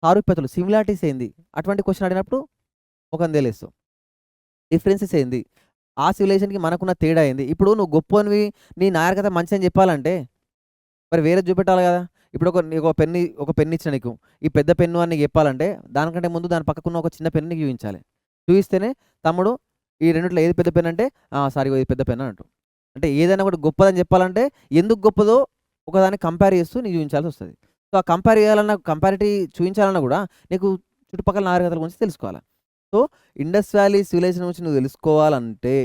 సారూప్యతలు సిమిలారిటీస్ ఏంది? అటువంటి క్వెషన్ అడిగినప్పుడు ముఖం తేలేస్తావు. డిఫరెన్సెస్ ఏంది? ఆ సివిలైజేషన్‌కి మనకున్న తేడా ఏంది? ఇప్పుడు నువ్వు గొప్పోనివి, నీ నాగరికత మంచిదని చెప్పాలంటే మరి వేరేది చూపెట్టాలి కదా! ఇప్పుడు నీకు ఒక పెన్ ఇచ్చిన నీకు. ఈ పెద్ద పెన్ను అని నీకు చెప్పాలంటే దానికంటే ముందు దాని పక్కకున్న ఒక చిన్న పెన్ను నీకు చూయించాలి. చూయిస్తేనే తమ్ముడు ఈ రెండిట్లో ఏది పెద్ద పెన్ అంటే సార్ ఇగో ఇది పెద్ద పెన్ అంటావు. అంటే ఏదైనా కూడా గొప్పదని చెప్పాలంటే ఎందుకు గొప్పదో ఒకదాన్ని కంపేర్ చేస్తూ నీకు చూయించాల్సొస్తది. సో, ఆ కంపేర్ చేయాలన్నా చూయించాలన్నా కూడా నీకు చుట్టుపక్కల నాగరికతల గురించి తెలుసుకోవాలి. సో, ఇండస్ వ్యాలీ సివిలైజేషన్ గురించి నువ్వు తెలుసుకోవాలంటే,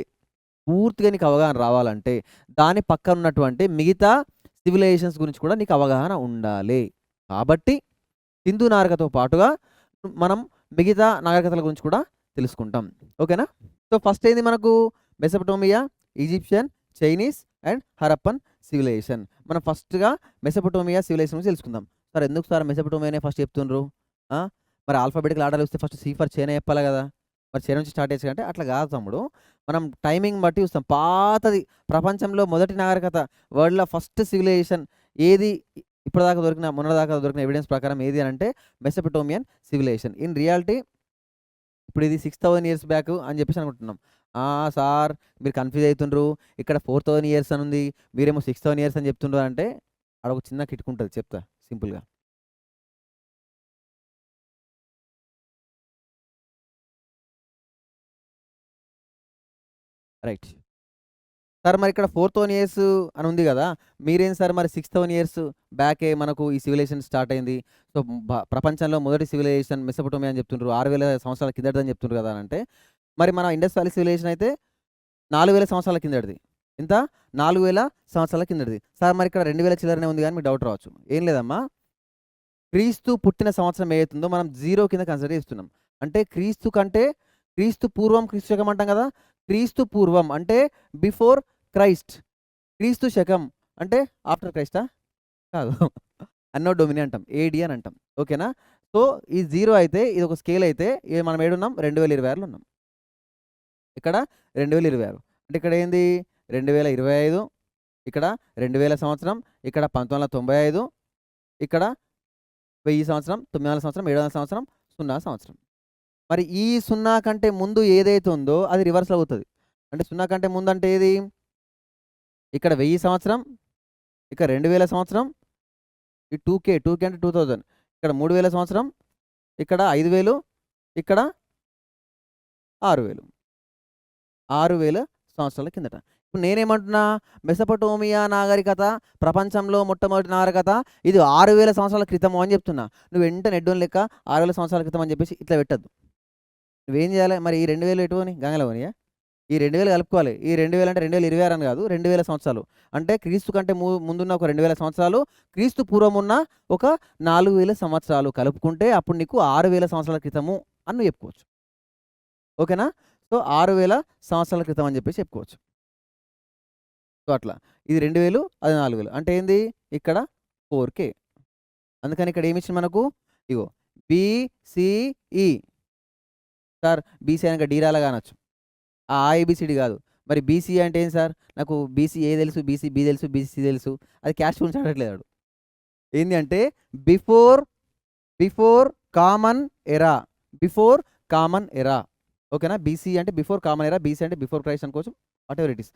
పూర్తిగా నీకు అవగాహన రావాలంటే, దాని పక్కన ఉన్నటువంటి మిగతా సివిలైజేషన్స్ గురించి కూడా నీకు అవగాహన ఉండాలి. కాబట్టి సింధు నాగరికతతో పాటుగా మనం మిగతా నాగరికతల గురించి కూడా తెలుసుకుంటాం. ఓకేనా? సో, ఫస్ట్ ఏంది మనకు Mesopotamia, Egyptian, Chinese and Harappan civilization. మనం ఫస్ట్‌గా మెసొపటోమియా సివిలైజేషన్ గురించి తెలుసుకుందాం. సార్ ఎందుకు సార్ మెసొపటోమియానే ఫస్ట్ చెప్తుండ్రు? ఆ! మరి ఆల్ఫాబెటికల్ ఆర్డర్‌లో వస్తే ఫస్ట్ సి ఫర్ చైనా చెప్పాలి కదా! మరి చైనా నుంచి స్టార్ట్ చేయొచ్చు అంటే అట్లా కాదు తమ్ముడు. మనం టైమింగ్ బట్టి చూస్తాం. పాతది ప్రపంచంలో మొదటి నాగరికత వరల్డ్‌లో ఫస్ట్ సివిలైజేషన్ ఏది మొన్నటిదాకా దొరికిన ఎవిడెన్స్ ప్రకారం ఏది అనంటే మెసొపటోమియన్ సివిలైజేషన్. ఇన్ రియాలిటీ ఇప్పుడు ఇది 6000 ఇయర్స్ బ్యాక్ అని చెప్పేసి అనుకుంటున్నాం. సార్ మీరు కన్‌ఫ్యూజ్ అయితుండ్రు. ఇక్కడ 4000 ఇయర్స్ అని ఉంది. మీరేమో 6000 ఇయర్స్ అని చెప్తుండ్రు అంటే ఆడొక చిన్న కిటుకుంటది చెప్తా సింపుల్‌గా. రైట్. సార్ మరి ఇక్కడ 4000 ఇయర్స్ అని ఉంది గదా! మీరేం సార్ మరి 6000 ఇయర్స్ బ్యాకే మనకు ఈ సివిలైజేషన్ స్టార్ట్ అయింది. సో, ప్రపంచంలో మొదటి సివిలైజేషన్ మెసొపటోమియా అని చెప్తుండ్రు. 6000 సంవత్సరాల కిందటదని చెప్తుండ్రు గదా! అనంటే, మరి మన ఇండస్ వ్యాలీ సివిలైజేషన్ అయితే 4000 సంవత్సరాల కిందటిది. ఎంత? 4000 సంవత్సరాల కిందటిది. సార్ మరి ఇక్కడ 2000 చిల్లరనే ఉంది గాని మీకు డౌట్ రావచ్చు. ఏం లేదమ్మా. క్రీస్తు పుట్టిన సంవత్సరం ఏదైతుందో మనం 0 కింద కన్సిడర్ చేస్తున్నాం. అంటే క్రీస్తు కంటే క్రీస్తు పూర్వం, క్రీస్తు శకం అంటాం గదా! క్రీస్తు పూర్వం అంటే బిఫోర్ క్రైస్ట్. క్రీస్తు శకం అంటే ఆఫ్టర్ క్రైస్టా? కాదు. అన్నో డొమిని అంటాం. ఏడీ అని అంటాం. ఓకేనా? సో, ఈ 0 అయితే ఇదొక స్కేల్ అయితే మనం ఏడున్నాం? 2026లో ఉన్నాం. ఇక్కడ 2026. అంటే ఇక్కడ ఏంది? 2025, ఇక్కడ 2000 సంవత్సరం, ఇక్కడ 1995, ఇక్కడ 1000 సంవత్సరం, 900 సంవత్సరం, 700 సంవత్సరం, 0 సంవత్సరం. మరి ఈ 0 కంటే ముందు ఏదైతే ఉందో అది రివర్స్‌లో అవుతది. అంటే 0 కంటే ముందంటే ఏది? ఇక్కడ 1000 సంవత్సరం, ఇక్కడ 2000 సంవత్సరం, ఈ 2K అంటే 2000, ఇక్కడ 3000 సంవత్సరం, ఇక్కడ 5000, ఇక్కడ 6000. 6000 సంవత్సరాల కిందట. ఇప్పుడు నేనేమంటున్నా, మెసొపొటేమియా నాగరికత ప్రపంచంలో మొట్టమొదటి నాగరికత ఇది 6000 సంవత్సరాల క్రితము అని చెప్తున్నా. నువ్వు వెంటనే ఎడ్డోని లెక్క 6000 సంవత్సరాల క్రితం అని చెప్పేసి ఇట్లా పెట్టద్దు. నువ్వేం చేయాలి మరి? ఈ 2000 ఎటు పోని? గంగలో పోనియా? ఈ 2000 కలుపుకోవాలి. ఈ 2000 అంటే 2026 అని కాదు, 2000 సంవత్సరాలు. అంటే క్రీస్తు కంటే ముందున్న ఒక 2000 సంవత్సరాలు, క్రీస్తు పూర్వం ఉన్న ఒక 4000 సంవత్సరాలు కలుపుకుంటే అప్పుడు నీకు 6000 సంవత్సరాల క్రితము అని నువ్వు చెప్పుకోవచ్చు. ఓకేనా? సో 6000 సంవత్సరాల క్రితం అని చెప్పేసి చెప్పుకోవచ్చు. సో అట్లా ఇది 2000, అది 4000 అంటే ఏంది? ఇక్కడ 4K. అందుకని ఇక్కడ ఏమి ఇచ్చింది మనకు? ఇగో BCE. సార్ బీసీ అనగా డీరాలాగా అనొచ్చు, ఆ ఏబిసిడి కాదు. మరి బీసీ అంటే ఏంటి సార్? నాకు బీసీఏ తెలుసు, బీసీబీ తెలుసు, బీసీ తెలుసు, అది క్యాస్ట్ గురించి అడగట్లేదు. ఏంది అంటే బిఫోర్ కామన్ ఎరా. బిఫోర్ కామన్ ఎరా. ఓకేనా? బీసీ అంటే బిఫోర్ కామన్ ఎరా, బీసీ అంటే బిఫోర్ క్రైస్ట్ అనుకోవచ్చు, what ever it is.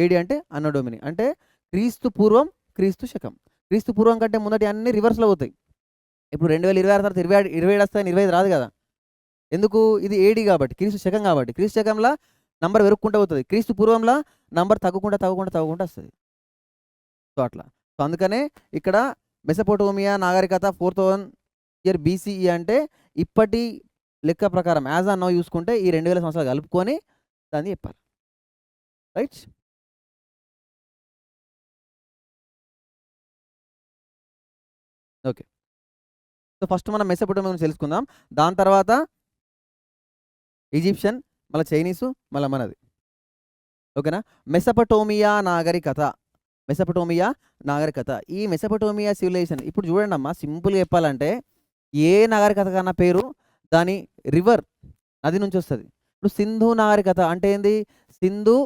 AD అంటే అన్నో డొమిని, అంటే క్రీస్తు పూర్వం, క్రీస్తు శకం. క్రీస్తు పూర్వం కంటే ముందటి అన్ని రివర్స్లో అవుతాయి. ఇప్పుడు 2026 తర్వాత 27 వస్తాయని 25 రాదు కదా. ఎందుకు? ఇది ఏడి కాబట్టి, క్రీస్తు శకం కాబట్టి. క్రీస్తు శకంలో నంబర్ వెరుక్కుంటూ అవుతుంది, క్రీస్తు పూర్వంలో నంబర్ తగ్గుకుంటా వస్తుంది. సో అట్లా. సో అందుకనే ఇక్కడ మెసొపొటేమియా నాగరికత 4000 ఇయర్ BCE అంటే ఇప్పటి లెక్క ప్రకారం యాజ్ ఆన్ నౌ చూసుకుంటే ఈ 2000 సంవత్సరాలు కలుపుకొని దాన్ని చెప్పాలి. రైట్? ఓకే. సో ఫస్ట్ మనం మెసొపొటేమియా గురించి తెలుసుకుందాం. దాని తర్వాత ఈజిప్షియన్, మళ్ళీ చైనీసు, మళ్ళీ మనది. ఓకేనా? మెసొపొటేమియా నాగరికత. ఈ మెసొపొటేమియా సివిలైజేషన్ ఇప్పుడు చూడండి అమ్మా, సింపుల్గా చెప్పాలంటే ఏ నాగరికత కన్నా పేరు దాని రివర్, నది నుంచి వస్తుంది. ఇప్పుడు సింధు నాగరికత అంటే ఏంది? సింధు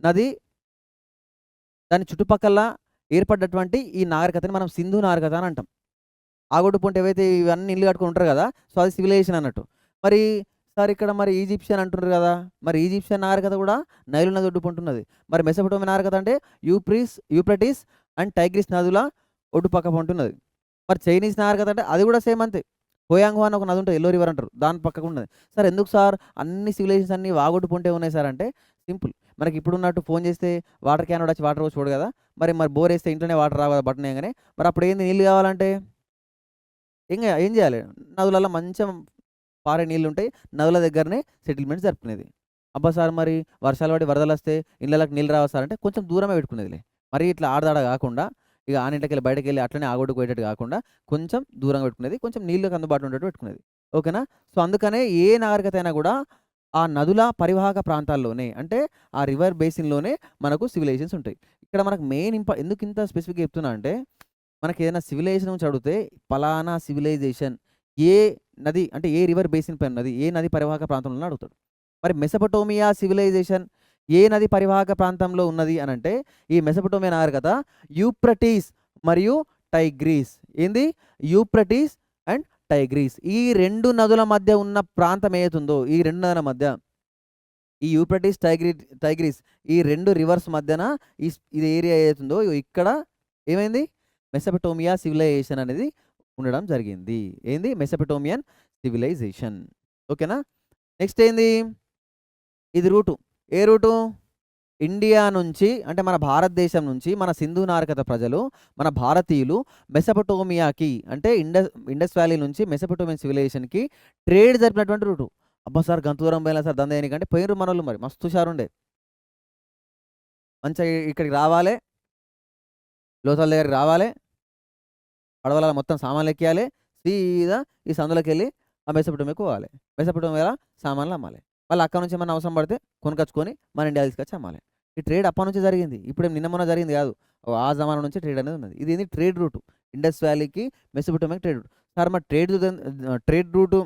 నది దాని చుట్టుపక్కల ఏర్పడ్డటువంటి ఈ నాగరికతని మనం సింధు నాగరికత అని అంటాం. ఆగొడ్డు పొంటి ఏవైతే ఇవన్నీ ఇల్లు కట్టుకుని ఉంటారు కదా, సో అది సివిలైజేషన్ అన్నట్టు. మరి సార్ ఇక్కడ మరి ఈజిప్షియన్ అంటున్నారు కదా, మరి ఈజిప్షియన్ నాగరికత కూడా నైలు నది ఒడ్డుపొంటున్నది. మరి మెసొపొటేమియా నాగరికత అంటే యూప్రటీస్ అండ్ టైగ్రిస్ నదుల ఒడ్డుపక్క పొంటున్నది. మరి చైనీస్ నాగరికత అంటే అది కూడా సేమ్ అంతే. హోయాంగ్హో అని ఒక నది ఉంటుంది, ఎల్లో రివర్ అంటారు, దాని పక్కకు ఉన్నది. సార్ ఎందుకు సార్ అన్ని సివిలైజేషన్స్ అన్ని వాగొడ్డు పొంటే ఉన్నాయి సార్ అంటే సింపుల్. మనకి ఇప్పుడు ఉన్నట్టు ఫోన్ చేస్తే వాటర్ క్యాన్ వచ్చి వాటర్ వచ్చి చూడు కదా, మరి బోర్ వేస్తే ఇంట్లోనే వాటర్ రావు కదా బటన్ వేయగానే. మరి అప్పుడు ఏంది? నీళ్ళు కావాలంటే ఏం చేయాలి? నదులలో మంచిగా పారే నీళ్ళు ఉంటాయి, నదుల దగ్గరనే సెటిల్మెంట్స్ జరుపుకునేది. అబ్బా సార్ మరి వర్షాలు పడి వరదలు వస్తే ఇళ్ళకి నీళ్ళు రావు సార్ అంటే కొంచెం దూరమే పెట్టుకునేదిలే. మరి ఇట్లా ఆడదాడ కాకుండా, ఇక ఆనింటికెళ్ళి బయటకు వెళ్ళి అట్లనే ఆగొడ్డుకు పోయేటట్టు కాకుండా కొంచెం దూరంగా పెట్టుకునేది, కొంచెం నీళ్ళకి అందుబాటులో ఉండేట్టు పెట్టుకునేది. ఓకేనా? సో అందుకనే ఏ నాగరికత అయినా కూడా ఆ నదుల పరివాహక ప్రాంతాల్లోనే, అంటే ఆ రివర్ బేసిన్లోనే మనకు సివిలైజేషన్స్ ఉంటాయి. ఇక్కడ మనకు మెయిన్ ఎందుకు ఇంత స్పెసిఫిక్గా చెప్తున్నా అంటే, మనకి ఏదైనా సివిలైజేషన్ నుంచి అడిగితే పలానా సివిలైజేషన్ ఏ నది అంటే ఏ రివర్ బేసిన్ పైన ఉన్నది, ఏ నది పరివాహక ప్రాంతంలో అడుగుతాడు. మరి మెసొపొటేమియా సివిలైజేషన్ ఏ నది పరివాహక ప్రాంతంలో ఉన్నది అని అంటే, ఈ మెసొపొటేమియా నాగరికత యూప్రటీస్ మరియు టైగ్రీస్. ఏంది? Euphrates and Tigris. ఈ 2 నదుల మధ్య ఉన్న ప్రాంతం ఏదైతుందో, ఈ 2 నదుల మధ్య ఈ యూప్రటీస్ టైగ్రీస్ ఈ 2 రివర్స్ మధ్యన ఇది ఏరియా ఏదైతుందో ఇక్కడ ఏమైంది? మెసొపొటేమియా సివిలైజేషన్ అనేది ఉండడం జరిగింది. ఏంది? Mesopotamian civilisation. ఓకేనా? నెక్స్ట్ ఏంది? ఇది రూటు. ఏ రూటు? ఇండియా నుంచి, అంటే మన భారతదేశం నుంచి మన సింధు నాగరికత ప్రజలు, మన భారతీయులు మెసొపొటేమియాకి అంటే ఇండస్ వ్యాలీ నుంచి మెసొపొటేమియన్ సివిలైజేషన్కి ట్రేడ్ జరిపినటువంటి రూటు. అబ్బా సార్ గంత దూరం పోయినా సార్ దందేనికంటే పోయినరు మనోళ్ళు, మరి మస్తు హుషారుండే. మంచిగా ఇక్కడికి రావాలి, లోతల దగ్గరికి రావాలి, పడవల మొత్తం సామాన్లు ఎక్కియాలి, సీదా ఈ సందులోకి వెళ్ళి ఆ మెసొపొటేమియాకి పోవాలి. మెసొపొటేమియాలో సామాన్లు అమ్మాలి, వాళ్ళు అక్కడ నుంచి ఏమన్నా అవసరం పడితే కొనుకొచ్చుకొని మన ఇండియా తీసుకొచ్చి అమ్మాలి. ఈ ట్రేడ్ అప్పటి నుంచి జరిగింది, ఇప్పుడేం నిన్న మొన్న జరిగింది కాదు, ఆ జమానా నుంచి ట్రేడ్ అనేది ఉన్నది. ఇది ఏంది? Trade route. ఇండస్ వ్యాలీకి మెసొపొటేమియాకి ట్రేడ్ రూట్. సార్ మరి ట్రేడ్ రూటు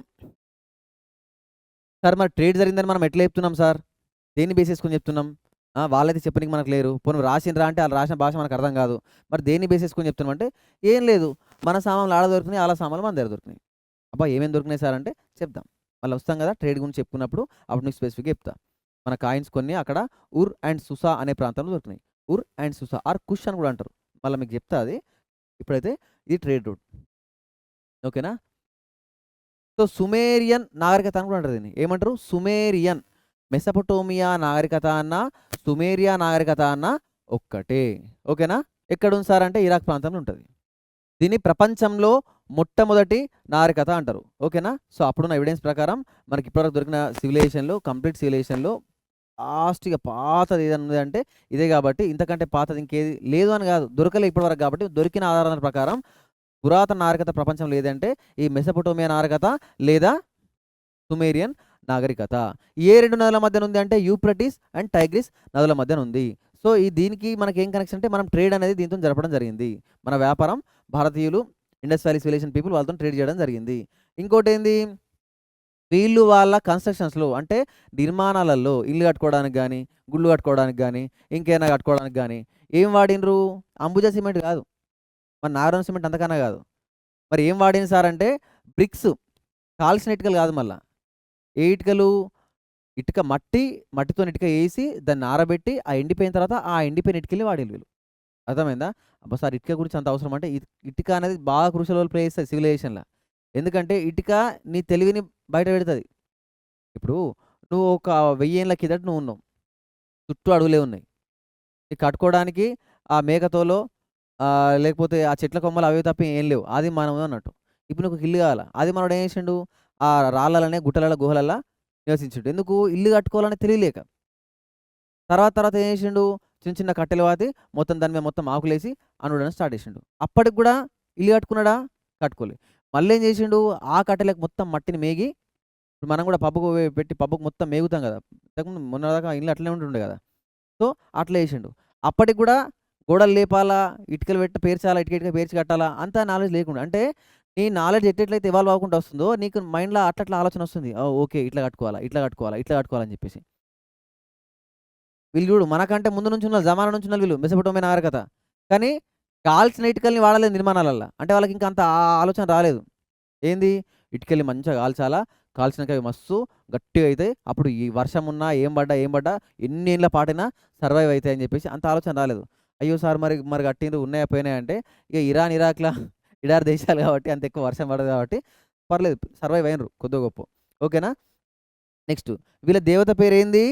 సార్ మరి ట్రేడ్ జరిగిందని మనం ఎట్లా చెప్తున్నాం సార్? దేన్ని బేస్ చేసుకొని చెప్తున్నాం? వాళ్ళైతే చెప్పడానికి మనకు లేరు, పోనీ రాసిండ్రా అంటే వాళ్ళు రాసిన భాష మనకు అర్థం కాదు. మరి దేన్ని బేస్ చేసుకొని చెప్తున్నాం అంటే ఏం లేదు, మన సామాన్లు ఆడ దొరికినాయి, వాళ్ళ సామాన్లు మన దగ్గర దొరికినాయి. అబ్బా ఏమేమి దొరికినాయి సార్ అంటే చెప్దాం, మళ్ళీ వస్తాం కదా ట్రేడ్ గురించి చెప్పుకున్నప్పుడు, అప్పుడు నీకు స్పెసిఫిక్గా చెప్తా. మన కాయిన్స్ కొన్ని అక్కడ ఉర్ అండ్ సుసా అనే ప్రాంతంలో దొరికినాయి. ఉర్ అండ్ సుసా ఆర్ కుష్ అని కూడా అంటారు. మళ్ళీ మీకు చెప్తా అది. ఇప్పుడైతే ఇది ట్రేడ్ రూట్. ఓకేనా. సో సుమేరియన్ నాగరికత అని కూడా అంటారు దీన్ని. ఏమంటారు? సుమేరియన్. మెసపటోమియా నాగరికత అన్న సుమేరియా నాగరికత అన్న ఒక్కటే. ఓకేనా. ఎక్కడ ఉంది సార్ అంటే ఇరాక్ ప్రాంతంలో ఉంటుంది. దీన్ని ప్రపంచంలో మొట్టమొదటి నాగరికత అంటారు. ఓకేనా. సో అప్పుడున్న ఎవిడెన్స్ ప్రకారం మనకి ఇప్పటివరకు దొరికిన సివిలైజేషన్లో కంప్లీట్ సివిలైజేషన్లో లాస్ట్గా పాతది ఏదైనా ఉంది అంటే ఇదే. కాబట్టి ఇంతకంటే పాతది ఇంకేది లేదు అని కాదు, దొరకలే ఇప్పటివరకు. కాబట్టి దొరికిన ఆధారాల ప్రకారం పురాతన నాగరికత ప్రపంచంలో ఏదంటే ఈ మెసపటోమియా నాగరికత లేదా సుమేరియన్ నాగరికత. ఏ రెండు నదుల మధ్యన ఉంది అంటే యూప్రటిస్ అండ్ టైగ్రిస్ నదుల మధ్యన ఉంది. సో ఈ దీనికి మనకి ఏం కనెక్షన్ అంటే మనం ట్రేడ్ అనేది దీంతో జరపడం జరిగింది. మన వ్యాపారం భారతీయులు ఇండస్ వ్యాలీ సివిలైజేషన్ పీపుల్ వాళ్ళతో ట్రేడ్ చేయడం జరిగింది. ఇంకోటి ఏంది, వీళ్ళు వాళ్ళ కన్స్ట్రక్షన్స్లో అంటే నిర్మాణాలలో ఇల్లు కట్టుకోవడానికి కానీ గుళ్ళు కట్టుకోవడానికి కానీ ఇంకేమైనా కట్టుకోవడానికి కానీ ఏం వాడినరు? అంబుజా సిమెంట్ కాదు, మన నాగరం సిమెంట్ అంతకన్నా కాదు. మరి ఏం వాడిన సార్ అంటే బ్రిక్స్, కాల్చిన ఇటుకలు కాదు. మళ్ళీ ఏ ఇటుకలు? ఇటుక మట్టితో ఇటుక వేసి దాన్ని ఆరబెట్టి ఆ ఎండిపోయిన తర్వాత ఆ ఎండిపోయిన ఇటుకల్ని వాడేది వీళ్ళు. అర్థమైందా? అబ్బా సార్ ఇటుక గురించి అంత అవసరం అంటే ఇటుక అనేది బాగా క్రూషియల్ రోల్ ప్లే చేస్తుంది సివిలైజేషన్లో. ఎందుకంటే ఇటుక నీ తెలివిని బయట పెడుతుంది. ఇప్పుడు నువ్వు ఒక 1000 ఏళ్ళ కిందట నువ్వు ఉన్నావు, చుట్టూ అడవులే ఉన్నాయి. నీకు కట్టుకోవడానికి ఆ మేకతోలో లేకపోతే ఆ చెట్ల కొమ్మలు అవి తప్ప ఏం లేవు. అది మనం అన్నట్టు. ఇప్పుడు నీకు ఒక ఇల్లు కావాలి, అది మనోడు ఏం చేసిండు? ఆ రాళ్ళలోనే గుట్టలలో గుహలల్లో నివసించిండు. ఎందుకు? ఇల్లు కట్టుకోవాలని తెలియలేక. తర్వాత ఏం చేసిండు? చిన్న చిన్న కట్టెలు వాతి మొత్తం దాని మీద మొత్తం ఆకులేసి అనుడని స్టార్ట్ చేసిండు. అప్పటికి కూడా ఇల్లు కట్టుకున్నాడా? కట్టుకోలే. మళ్ళీ ఏం చేసిండు? ఆ కట్టెలకు మొత్తం మట్టిని మేగి, ఇప్పుడు మనం కూడా పబ్బుకు పెట్టి పబ్బుకు మొత్తం మేగుతాం కదా. ఇంతకుముందు మొన్నదాకా ఇల్లు అట్లనే ఉంటుండే కదా. సో అట్లా వేసిండు. అప్పటికి కూడా గోడలు లేపాలా, ఇటుకలు పెట్టి పేర్చాలా, ఇటుక పేర్చి కట్టాలా అంత నాలెడ్జ్ లేకుండా. అంటే నీ నాలెడ్జ్ ఎట్లయితే ఇవాల్వ్ అవ్వకుండా వస్తుందో నీకు మైండ్లో అట్లా ఆలోచన వస్తుంది. ఓకే ఇట్లా కట్టుకోవాలా, ఇట్లా కట్టుకోవాలా, ఇట్లా కట్టుకోవాలని చెప్పేసి. వీళ్ళు చూడు మనకంటే ముందు నుంచి ఉన్న జమానా నుంచి ఉన్న వీళ్ళు మెసపటోమియా నాగరికత. కానీ కాల్చిన ఇటుకల్ని వాడలేదు నిర్మాణాలల్లో. అంటే వాళ్ళకి ఇంకా అంత ఆలోచన రాలేదు. ఏంది? ఇటుకల్ని మంచిగా కాల్చాలా, కాల్చినాక అవి మస్తు గట్టిగా అవుతాయి. అప్పుడు ఈ వర్షం ఉన్నా ఏం పడ్డా ఎన్ని ఏళ్ళ పాటైనా సర్వైవ్ అవుతాయి అని చెప్పేసి అంత ఆలోచన రాలేదు. అయ్యో సార్ మరి కట్టిండ్రు ఉన్నాయా పోయినాయి అంటే ఇక ఇరాన్ ఇరాక్లా ఇడార్ దేశాలు కాబట్టి అంత ఎక్కువ వర్షం పడదు కాబట్టి పర్లేదు, సర్వైవ్ అయినరు కొద్దిగా గొప్ప. ఓకేనా. నెక్స్ట్ వీళ్ళ దేవత పేరు ఏంది?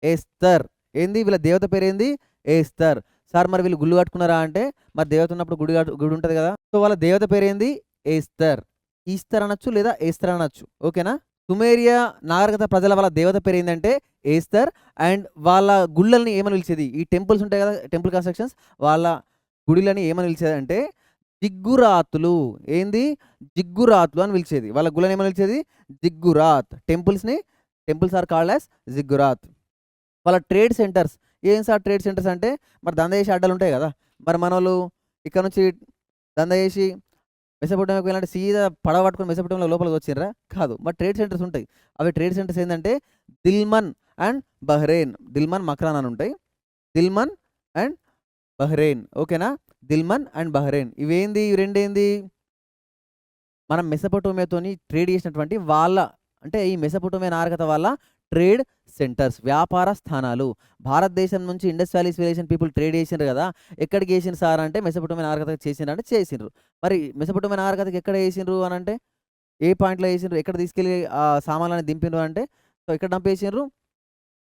ఎస్తర్. ఏంది వీళ్ళ దేవత పేరు ఏంది? ఎస్తర్. సార్ మరి వీళ్ళు గుళ్ళు కట్టుకున్నారా అంటే మరి దేవత ఉన్నప్పుడు గుడి ఉంటుంది కదా. సో వాళ్ళ దేవత పేరు ఏంది? ఎస్తర్. ఈస్తర్ అనొచ్చు లేదా ఎస్తర్ అనొచ్చు. ఓకేనా. సుమేరియా నాగరికత ప్రజల వాళ్ళ దేవత పేరు ఏంటంటే ఎస్తర్. అండ్ వాళ్ళ గుళ్ళని ఏమని పిలిచేది? ఈ టెంపుల్స్ ఉంటాయి కదా, టెంపుల్ కన్స్ట్రక్షన్స్, వాళ్ళ గుడిలని ఏమని పిలిచేది అంటే జిగ్గురాతులు. ఏంది? జిగ్గురాతులు అని పిలిచేది. వాళ్ళ గుళ్ళని ఏమని పిలిచేది? Ziggurat. Temples are called as ziggurat. వాళ్ళ ట్రేడ్ సెంటర్స్ ఏం సార్? ట్రేడ్ సెంటర్స్ అంటే మరి దంద చేసి అడ్డాలు ఉంటాయి కదా. మరి మన వాళ్ళు ఇక్కడ నుంచి దంద చేసి మెసపటోమియాకి వెళ్ళాలంటే సీదా పడవ పట్టుకొని మెసపటోమియా లోపలికి వచ్చిర్రా? కాదు. మరి ట్రేడ్ సెంటర్స్ ఉంటాయి. అవి ట్రేడ్ సెంటర్స్ ఏంటంటే Dilmun and Bahrain. Dilmun Makran అని ఉంటాయి. Dilmun and Bahrain. ఓకేనా. దిల్మన్ అండ్ బహ్రెయిన్ ఇవేంది? ఇవి రెండేంది? మనం మెసపటోమియాతోని ట్రేడ్ చేసినటువంటి వాళ్ళ అంటే ఈ మెసపటోమియా నాగరికత వాళ్ళ ట్రేడ్ సెంటర్స్, వ్యాపార స్థానాలు. భారతదేశం నుంచి Indus valley civilization people trade చేసిండ్రు కదా. ఎక్కడికి వేసిండ్రు సార్ అంటే మెసపటోమియా నాగరికతకి చేసిండ్రు అంటే చేసిండ్రు. మరి మెసపటోమియా నాగరికతకి ఎక్కడ వేసిండ్రు అని అంటే ఏ పాయింట్లో వేసిండ్రు? ఎక్కడ తీసుకెళ్ళి ఆ సామాన్లని దింపిండ్రు అంటే సో ఎక్కడ డంపేసిండ్రు?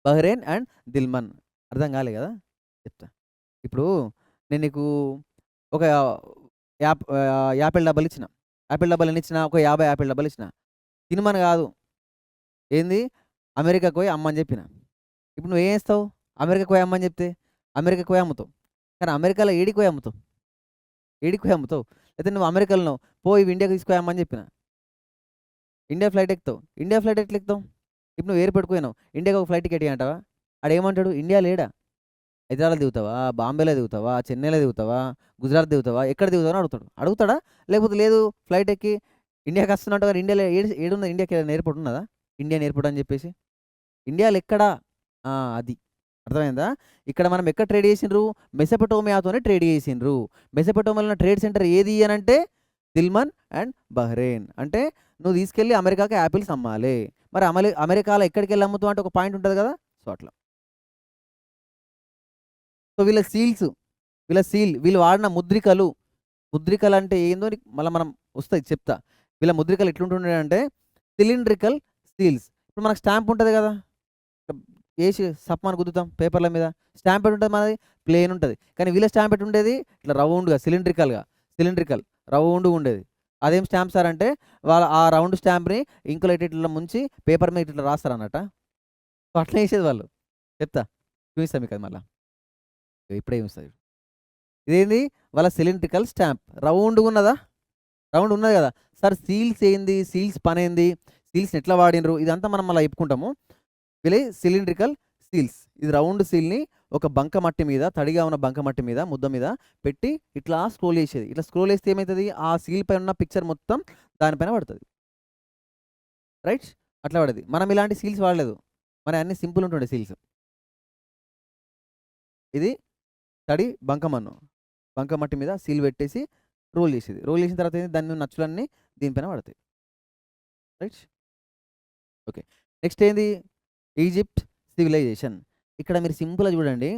Bahrain and దిల్మన్. అర్థం కాలే కదా, చెప్తా. ఇప్పుడు నేను నీకు ఒక యాపిల్ డబ్బాలు ఇచ్చిన. యాపిల్ డబ్బాలు ఎన్ని ఇచ్చిన? ఒక 50 యాపిల్ డబ్బాలు ఇచ్చిన. తినమని కాదు. ఏంది? అమెరికాకు పోయి అమ్మని చెప్పిన. ఇప్పుడు నువ్వు ఏం చేస్తావు? అమెరికాకు పోయి అమ్మని చెప్తే అమెరికాకు పోయి అమ్ముతావు. కానీ అమెరికాలో ఏడికి పోయి అమ్ముతావు? ఏడికి పోయి అమ్ముతావు? అయితే నువ్వు అమెరికాలో పోయి ఇండియాకి తీసుకుపోయి అమ్మని చెప్పిన. ఇండియా ఫ్లైట్ ఎక్కుతావు. ఇండియా ఫ్లైట్ ఎట్లా ఎక్కుతావు? ఇప్పుడు నువ్వు ఎయిర్పోర్ట్కి పోయినావు, ఇండియాకి ఒక ఫ్లైట్ టికెట్ అంటావా? ఆడేమంటాడు? ఇండియా లేడా? హైదరాబాద్ దిగుతావా? బాంబేలో దిగుతావా? చెన్నైలో దిగుతావా? గుజరాత్ దిగుతావా? ఎక్కడ దిగుతావని అడుగుతాడు. అడుగుతాడా? లేకపోతే లేదు ఫ్లైట్ ఎక్కి ఇండియాకి వస్తున్నట్టు కానీ ఇండియాలో ఏడున్నది? ఇండియాకి ఎయిర్పోర్ట్ ఉన్నదా? ఇండియన్ ఎయిర్పోర్ట్ అని చెప్పేసి ఇండియాలో ఎక్కడా? అది అర్థమైందా? ఇక్కడ మనం ఎక్కడ ట్రేడ్ చేసిండ్రు? మెసపటోమియాతోనే ట్రేడ్ చేసిండ్రు. మెసపటోమియాలో ట్రేడ్ సెంటర్ ఏది అని అంటే దిల్మన్ అండ్ బహ్రెయిన్. అంటే నువ్వు తీసుకెళ్ళి అమెరికాకి యాపిల్స్ అమ్మాలి. మరి అమెరికాలో ఎక్కడికి వెళ్ళి అమ్ముతావు అంటే ఒక పాయింట్ ఉంటుంది కదా. సో అట్లా సో వీళ్ళ సీల్ వీళ్ళు వాడిన ముద్రికలు అంటే ఏందో మళ్ళీ మనం వస్తాయి చెప్తా. వీళ్ళ ముద్రికలు ఎట్లుంటుండే అంటే సిలిండ్రికల్ సీల్స్. ఇప్పుడు మనకు స్టాంప్ ఉంటుంది కదా, వేసి సప్మాన్ గుద్దుతాం పేపర్ల మీద, స్టాంప్ ఎటు ఉంటుంది మనది ప్లేన్ ఉంటుంది. కానీ వీళ్ళ స్టాంప్ ఎటు ఉండేది ఇట్లా రౌండ్గా సిలిండ్రికల్ రౌండ్గా ఉండేది. అదేం స్టాంప్ సార్ అంటే వాళ్ళ ఆ రౌండ్ స్టాంప్ని ఇంకులో ఇట్లా ముంచి పేపర్ మీద ఇట్లా రాస్తారు అన్నట్ట. సో అట్లా వేసేది వాళ్ళు. చెప్తా చూపిస్తాను మీకు అది మళ్ళీ ఇప్పుడే చూపిస్తుంది. ఇదేంది వాళ్ళ సిలిండ్రికల్ స్టాంప్ రౌండ్గా ఉన్నదా, రౌండ్ ఉన్నది కదా సార్. సీల్స్ ఏంది, సీల్స్ పని ఏంది, సీల్స్ని ఎట్లా వాడినరు, ఇదంతా మనం మళ్ళీ చెప్పుకుంటాము. వీళ్ళ సిలిండ్రికల్ సీల్స్. ఇది రౌండ్ సీల్ని ఒక బంకమట్టి మీద, తడిగా ఉన్న బంకమట్టి మీద, ముద్ద మీద పెట్టి ఇట్లా స్క్రోల్ చేసేది. ఇట్లా స్క్రోల్ చేస్తే ఏమవుతుంది, ఆ సీల్ పైన ఉన్న పిక్చర్ మొత్తం దానిపైన పడుతుంది. రైట్, అట్లా పడేది. మనం ఇలాంటి సీల్స్ వాడలేదు, మన అన్ని సింపుల్ ఉంటుండే సీల్స్. ఇది తడి బంకమట్టి మీద సీల్ పెట్టేసి రోల్ చేసేది. రోల్ చేసిన తర్వాత దాని నచ్చులన్నీ దీనిపైన పడతాయి. Right, okay. నెక్స్ట్ ఏంది, ఈజిప్ట్ సివిలైజేషన్. ఇక్కడ మీరు సింపుల్గా చూడండి,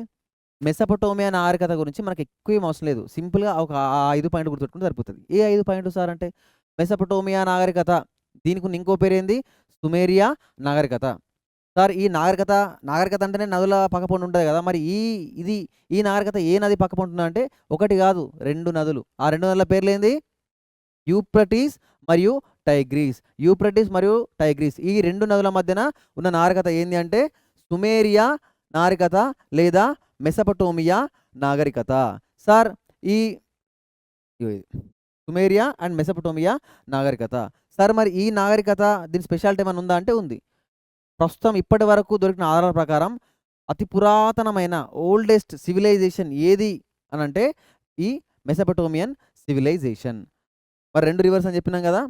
మెసపటోమియా నాగరికత గురించి మనకు ఎక్కువ అవసరం లేదు. సింపుల్గా ఒక 5 పాయింట్లు గుర్తుపెట్టుకుంటే సరిపోతుంది. ఏ 5 పాయింట్లు సార్ అంటే మెసపటోమియా నాగరికత, దీనికి ఇంకో పేరు ఏంది సుమేరియా నాగరికత. సార్ ఈ నాగరికత అంటేనే నదుల పక్కపొంటి ఉంటుంది కదా, మరి ఈ నాగరికత ఏ నది పక్కపొంటి ఉంటుందా అంటే ఒకటి కాదు 2 నదులు. ఆ 2 నదుల పేర్లు ఏంది, యూప్రటీస్ మరియు టైగ్రీస్. ఈ 2 నదుల మధ్యన ఉన్న నాగరికత ఏంది అంటే సుమేరియా నాగరికత లేదా మెసపటోమియా నాగరికత. సార్ ఈ సుమేరియా అండ్ మెసపటోమియా నాగరికత. సార్ మరి ఈ నాగరికత దీని స్పెషాలిటీ ఏమైనా ఉందా అంటే ఉంది. ప్రస్తుతం ఇప్పటి వరకు దొరికిన ఆధారాల ప్రకారం అతి పురాతనమైన ఓల్డెస్ట్ సివిలైజేషన్ ఏది అని అంటే ఈ మెసపటోమియన్ సివిలైజేషన్. మరి 2 రివర్స్ అని చెప్పినాం కదా,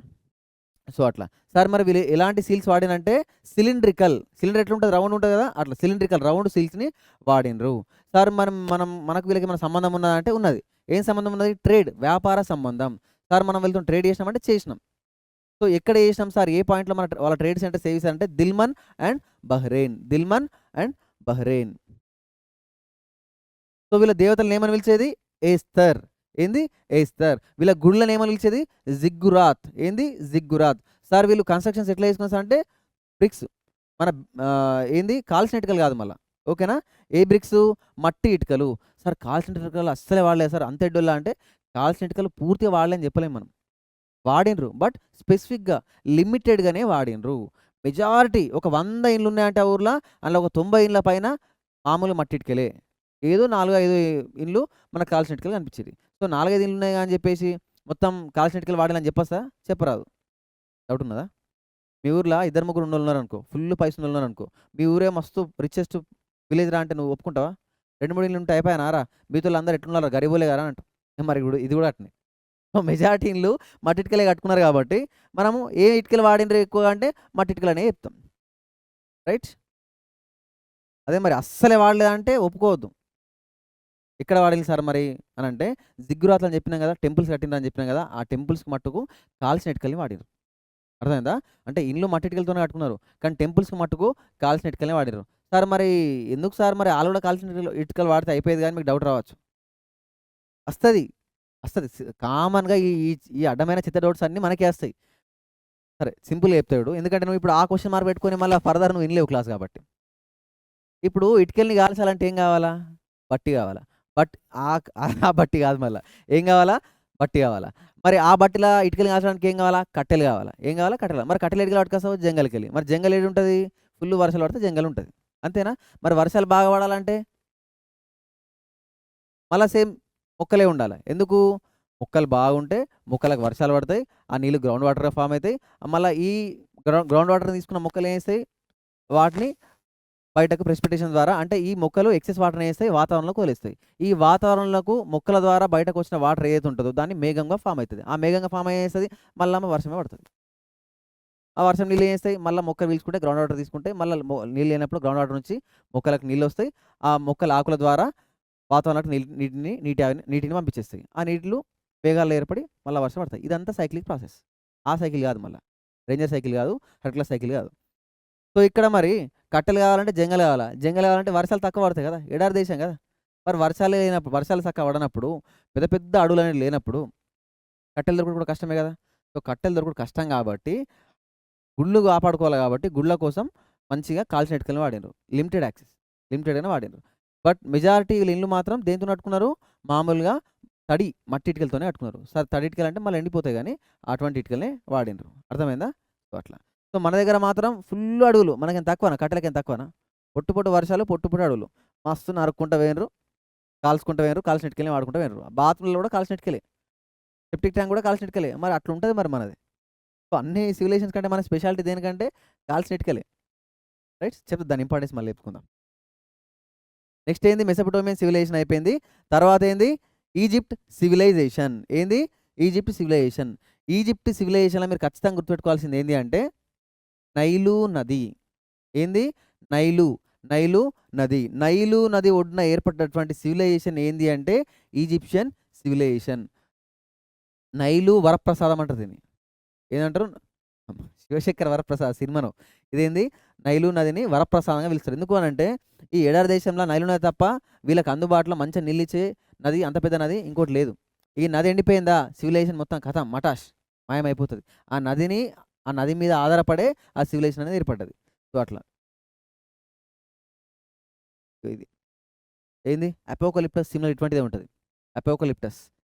సో అట్లా. సార్ మరి వీళ్ళు ఎలాంటి సీల్స్ వాడినంటే సిలిండర్ ఎట్లా ఉంటుంది, రౌండ్ ఉంటుంది కదా, అట్లా సిలిండ్రికల్ రౌండ్ సీల్స్ని వాడినరు. సార్ మనకు వీళ్ళకి మన సంబంధం ఉన్నదంటే ఉన్నది. ఏం సంబంధం ఉన్నది, ట్రేడ్, వ్యాపార సంబంధం. సార్ మనం వెళ్తాం ట్రేడ్ చేసినామంటే చేసినాం. సో ఎక్కడ చేసినాం సార్, ఏ పాయింట్లో మన వాళ్ళ ట్రేడ్ సెంటర్ సేవ్ అంటే దిల్మన్ అండ్ బహ్రెయిన్. సో వీళ్ళ దేవతలను ఏమని పిలిచేది, ఏస్తర్. ఏంది, ఏస్తర్. వీళ్ళ గుళ్ళని ఏమని పిలిచేది, జిగ్గురాత్. సార్ వీళ్ళు కన్స్ట్రక్షన్స్ ఎట్లా చేసుకున్నారు సార్ అంటే బ్రిక్స్, మన కాల్చిన ఇటుకలు కాదు మళ్ళీ, ఓకేనా. ఏ బ్రిక్స్, మట్టి ఇటుకలు. సార్ కాల్చిన ఇటుకలు అస్సలే వాడలేదు సార్, అంత ఎడ్డోళ్ళ అంటే కాల్చిన ఇటుకలు పూర్తిగా వాడలేని చెప్పలేము మనం. వాడినరు బట్ స్పెసిఫిక్గా లిమిటెడ్గానే వాడినరు. మెజారిటీ ఒక 100 ఇండ్లు ఉన్నాయంటే ఆ ఊర్లో, అందులో ఒక 90 ఇండ్ల పైన మామూలు మట్టి ఇటుకలే. ఏదో 4-5 ఇండ్లు మనకు కాల్చిన ఇటుకలు కనిపించేది. సో 4-5 ఇండ్లు ఉన్నాయి అని చెప్పేసి మొత్తం కాల్చిన ఇటుకలు వాడాలని చెప్పొస్తా, చెప్పరాదు. డౌట్ ఉన్నదా? మీ ఊర్లో 2-3 ఉన్నారు అనుకో, ఫుల్ పైసలు ఉన్నారు అనుకో, మీ ఊరే మస్తు రిచెస్ట్ విలేజ్ రా అంటే నువ్వు ఒప్పుకుంటావా? 2-3 ఇండ్లు ఉంటే అయిపోయానారా, మీతో అందరూ ఎట్లున్నారు, గరీబోలే కదా అంట. మరి ఇది కూడా అట్నే. సో మెజారిటీ ఇండ్లు మట్టి ఇటుకలే కట్టుకున్నారు కాబట్టి మనము ఏ ఇటుకలు వాడినరు ఎక్కువగా అంటే మట్టి ఇటుకలు అనే చెప్తాం. రైట్, అదే మరి అస్సలే వాడలేదంటే ఒప్పుకోవద్దు. ఎక్కడ వాడింది సార్ మరి అని అంటే జిగ్గురాత్ అని చెప్పినాం కదా, టెంపుల్స్ కట్టిండ్రు అని చెప్పినాం కదా, ఆ టెంపుల్స్కి మట్టుకు కాల్చిన ఇటుకల్ని వాడిరు. అర్థమైందా? అంటే ఇండ్లు మట్టి ఇటుకలతోనే కట్టుకున్నారు, కానీ టెంపుల్స్కి మట్టుకు కాల్చిన ఇటుకల్ని వాడిరు. సార్ మరి ఎందుకు సార్ మరి వాళ్ళు కూడా కాల్చిన ఇటుకలు వాడితే అయిపోయేది కానీ మీకు డౌట్ రావచ్చు. వస్తుంది కామన్గా ఈ అడ్డమైన చిత్త డౌట్స్ అన్నీ మనకే వస్తాయి. సరే సింపుల్గా చెప్తాడు, ఎందుకంటే నువ్వు ఇప్పుడు ఆ క్వశ్చన్ మార్క్ పెట్టుకొని మళ్ళీ ఫర్దర్ నువ్వు వినలేవు క్లాస్ కాబట్టి. ఇప్పుడు ఇటుకల్ని కాల్చాలంటే ఏం కావాలా, బట్టి కావాలా. ఆ బట్టి కాదు, మళ్ళీ ఏం కావాలా, బట్టి కావాలా. మరి ఆ బట్టిలా ఇటుకలు కాల్చడానికి ఏం కావాలా, కట్టెలు కావాలా. ఏం కావాలా, కట్టెలు. మరి కట్టెలు ఎటుకలు పట్టుకొస్తావు, జంగల్కి వెళ్ళి. మరి జంగల్ ఏడు ఉంటుంది, ఫుల్ వర్షాలు పడితే జంగల్ ఉంటుంది, అంతేనా. మరి వర్షాలు బాగా పడాలంటే మళ్ళీ సేమ్ మొక్కలే ఉండాలి. ఎందుకు, మొక్కలు బాగుంటే మొక్కలకు వర్షాలు పడతాయి, ఆ నీళ్ళు గ్రౌండ్ వాటర్గా ఫామ్ అవుతాయి. మళ్ళీ ఈ గ్రౌండ్ వాటర్ని తీసుకున్న మొక్కలు ఏం చేస్తాయి, వాటిని బయటకు ప్రెసిపిటేషన్ ద్వారా, అంటే ఈ మొక్కలు ఎక్సెస్ వాటర్ని వేస్తాయి, వాతావరణంలోకి వదిలేస్తాయి. ఈ వాతావరణంలోకి మొక్కల ద్వారా బయటకు వచ్చిన వాటర్ ఏదైతే ఉంటుందో దాన్ని మేఘంగా ఫామ్ అవుతుంది. ఆ మేఘంగా ఫామ్ అయ్యేస్తుంది, మళ్ళీ వర్షమే పడుతుంది. ఆ వర్షం నీళ్ళు ఏం చేస్తాయి, మళ్ళీ మొక్కలు పీల్చుకుంటే గ్రౌండ్ వాటర్ తీసుకుంటే, మళ్ళీ నీళ్ళు లేనప్పుడు గ్రౌండ్ వాటర్ నుంచి మొక్కలకు నీళ్ళు వస్తాయి. ఆ మొక్కల ఆకుల ద్వారా వాతావరణానికి నీటిని పంపించేస్తాయి. ఆ నీటిలో వేగాలు ఏర్పడి మళ్ళీ వర్షం పడతాయి. ఇదంతా సైక్లిక్ ప్రాసెస్. ఆ సైకిల్ కాదు, మళ్ళీ రేంజర్ సైకిల్ కాదు, హెర్క్యులస్ సైకిల్ కాదు. సో ఇక్కడ మరి కట్టెలు కావాలంటే జంగల్ కావాలంటే వర్షాలు తక్కువ పడతాయి కదా, ఎడారి దేశం కదా. మరి వర్షాలు చక్కగా పడనప్పుడు, పెద్ద పెద్ద అడవులనేవి లేనప్పుడు కట్టెలు దొరకడం కూడా కష్టమే కదా! సో, కట్టెలు దొరకడం కష్టం కాబట్టి, గుళ్ళు కాపాడుకోవాలి కాబట్టి, గుళ్ళ కోసం మంచిగా కాల్చిన ఇటుకలను వాడిండ్రు. Limited access. లిమిటెడ్‌గానే వాడిండ్రు. బట్ మెజారిటీ వీళ్ళ ఇల్లు మాత్రం దేనితోని కట్టుకున్నారు? మామూలుగా మట్టి ఇటుకలతోనే కట్టుకున్నారు. సరే తడి ఇటుకలంటే మళ్ళీ ఎండిపోతాయి గానీ, అటువంటి ఇటుకలనే వాడిండ్రు. అర్థమైందా? సో, అట్లా. సో, మన దగ్గర మాత్రం ఫుల్ అడవులు. మనకేం తక్కువనా? కట్టెలకేం తక్కువనా? పొట్టు పొట్టు వర్షాలు, పొట్టు పొట్టు అడవులు. మస్తు నరుక్కుంటా పోయిండ్రు. కాల్చుకుంటా పోయిండ్రు. కాల్చిన ఇటుకలనే వాడుకుంటా పోయిండ్రు. బాత్రూమ్‌లో కూడా కాల్చిన ఇటుకలే. సెప్టిక్ ట్యాంక్ కూడా కాల్చిన ఇటుకలే. మరి అట్లుంటది మరి మనది. సో, అన్ని సివిలైజేషన్స్ కంటే మన స్పెషాలిటీ దేనికంటే కాల్చిన ఇటుకలే. రైట్? చెప్తా దాని ఇంపార్టెన్స్ మళ్ళీ చెప్పుకుందాం. నెక్స్ట్ ఏంది? మెసొపొటేమియన్ సివిలైజేషన్ అయిపోయింది. తర్వాత ఏంది? Egypt civilization. ఏంది? Egypt civilization. ఈజిప్ట్ సివిలైజేషన్‌లో మీరు ఖచ్చితంగా గుర్తుపెట్టుకోవాల్సింది ఏంది అంటే నైలు నది. ఏంది? నైలు. నైలు నది. నైలు నది ఒడ్డున ఏర్పడినటువంటి సివిలైజేషన్ ఏంది అంటే ఈజిప్షియన్ సివిలైజేషన్. నైలు వరప్రసాదం అంటారు దీన్ని. ఏదంటారు? శివశంకర వరప్రసాద్ సినిమాను. ఇదేంది? నైలు నదిని వరప్రసాదంగా పిలుస్తారు. ఎందుకు అనంటే ఈ ఎడారి దేశంలో నైలు నది తప్ప వీళ్ళకి అందుబాటులో మంచిగా నీళ్ళిచ్చే నది, అంత పెద్ద నది ఇంకోటి లేదు. ఈ నది ఎండిపోయిందా సివిలైజేషన్ మొత్తం ఖతం మటాష్ మాయమైపోతది. ఆ నది మీద ఆధారపడే ఆ సివిలైజేషన్ అనేది ఏర్పడ్డది. సో, అట్లా. ఇది ఏంది? అపోకలిప్టస్ సిమిలర్ ఇటువంటిదే ఉంటది. అపోకలిప్టస్.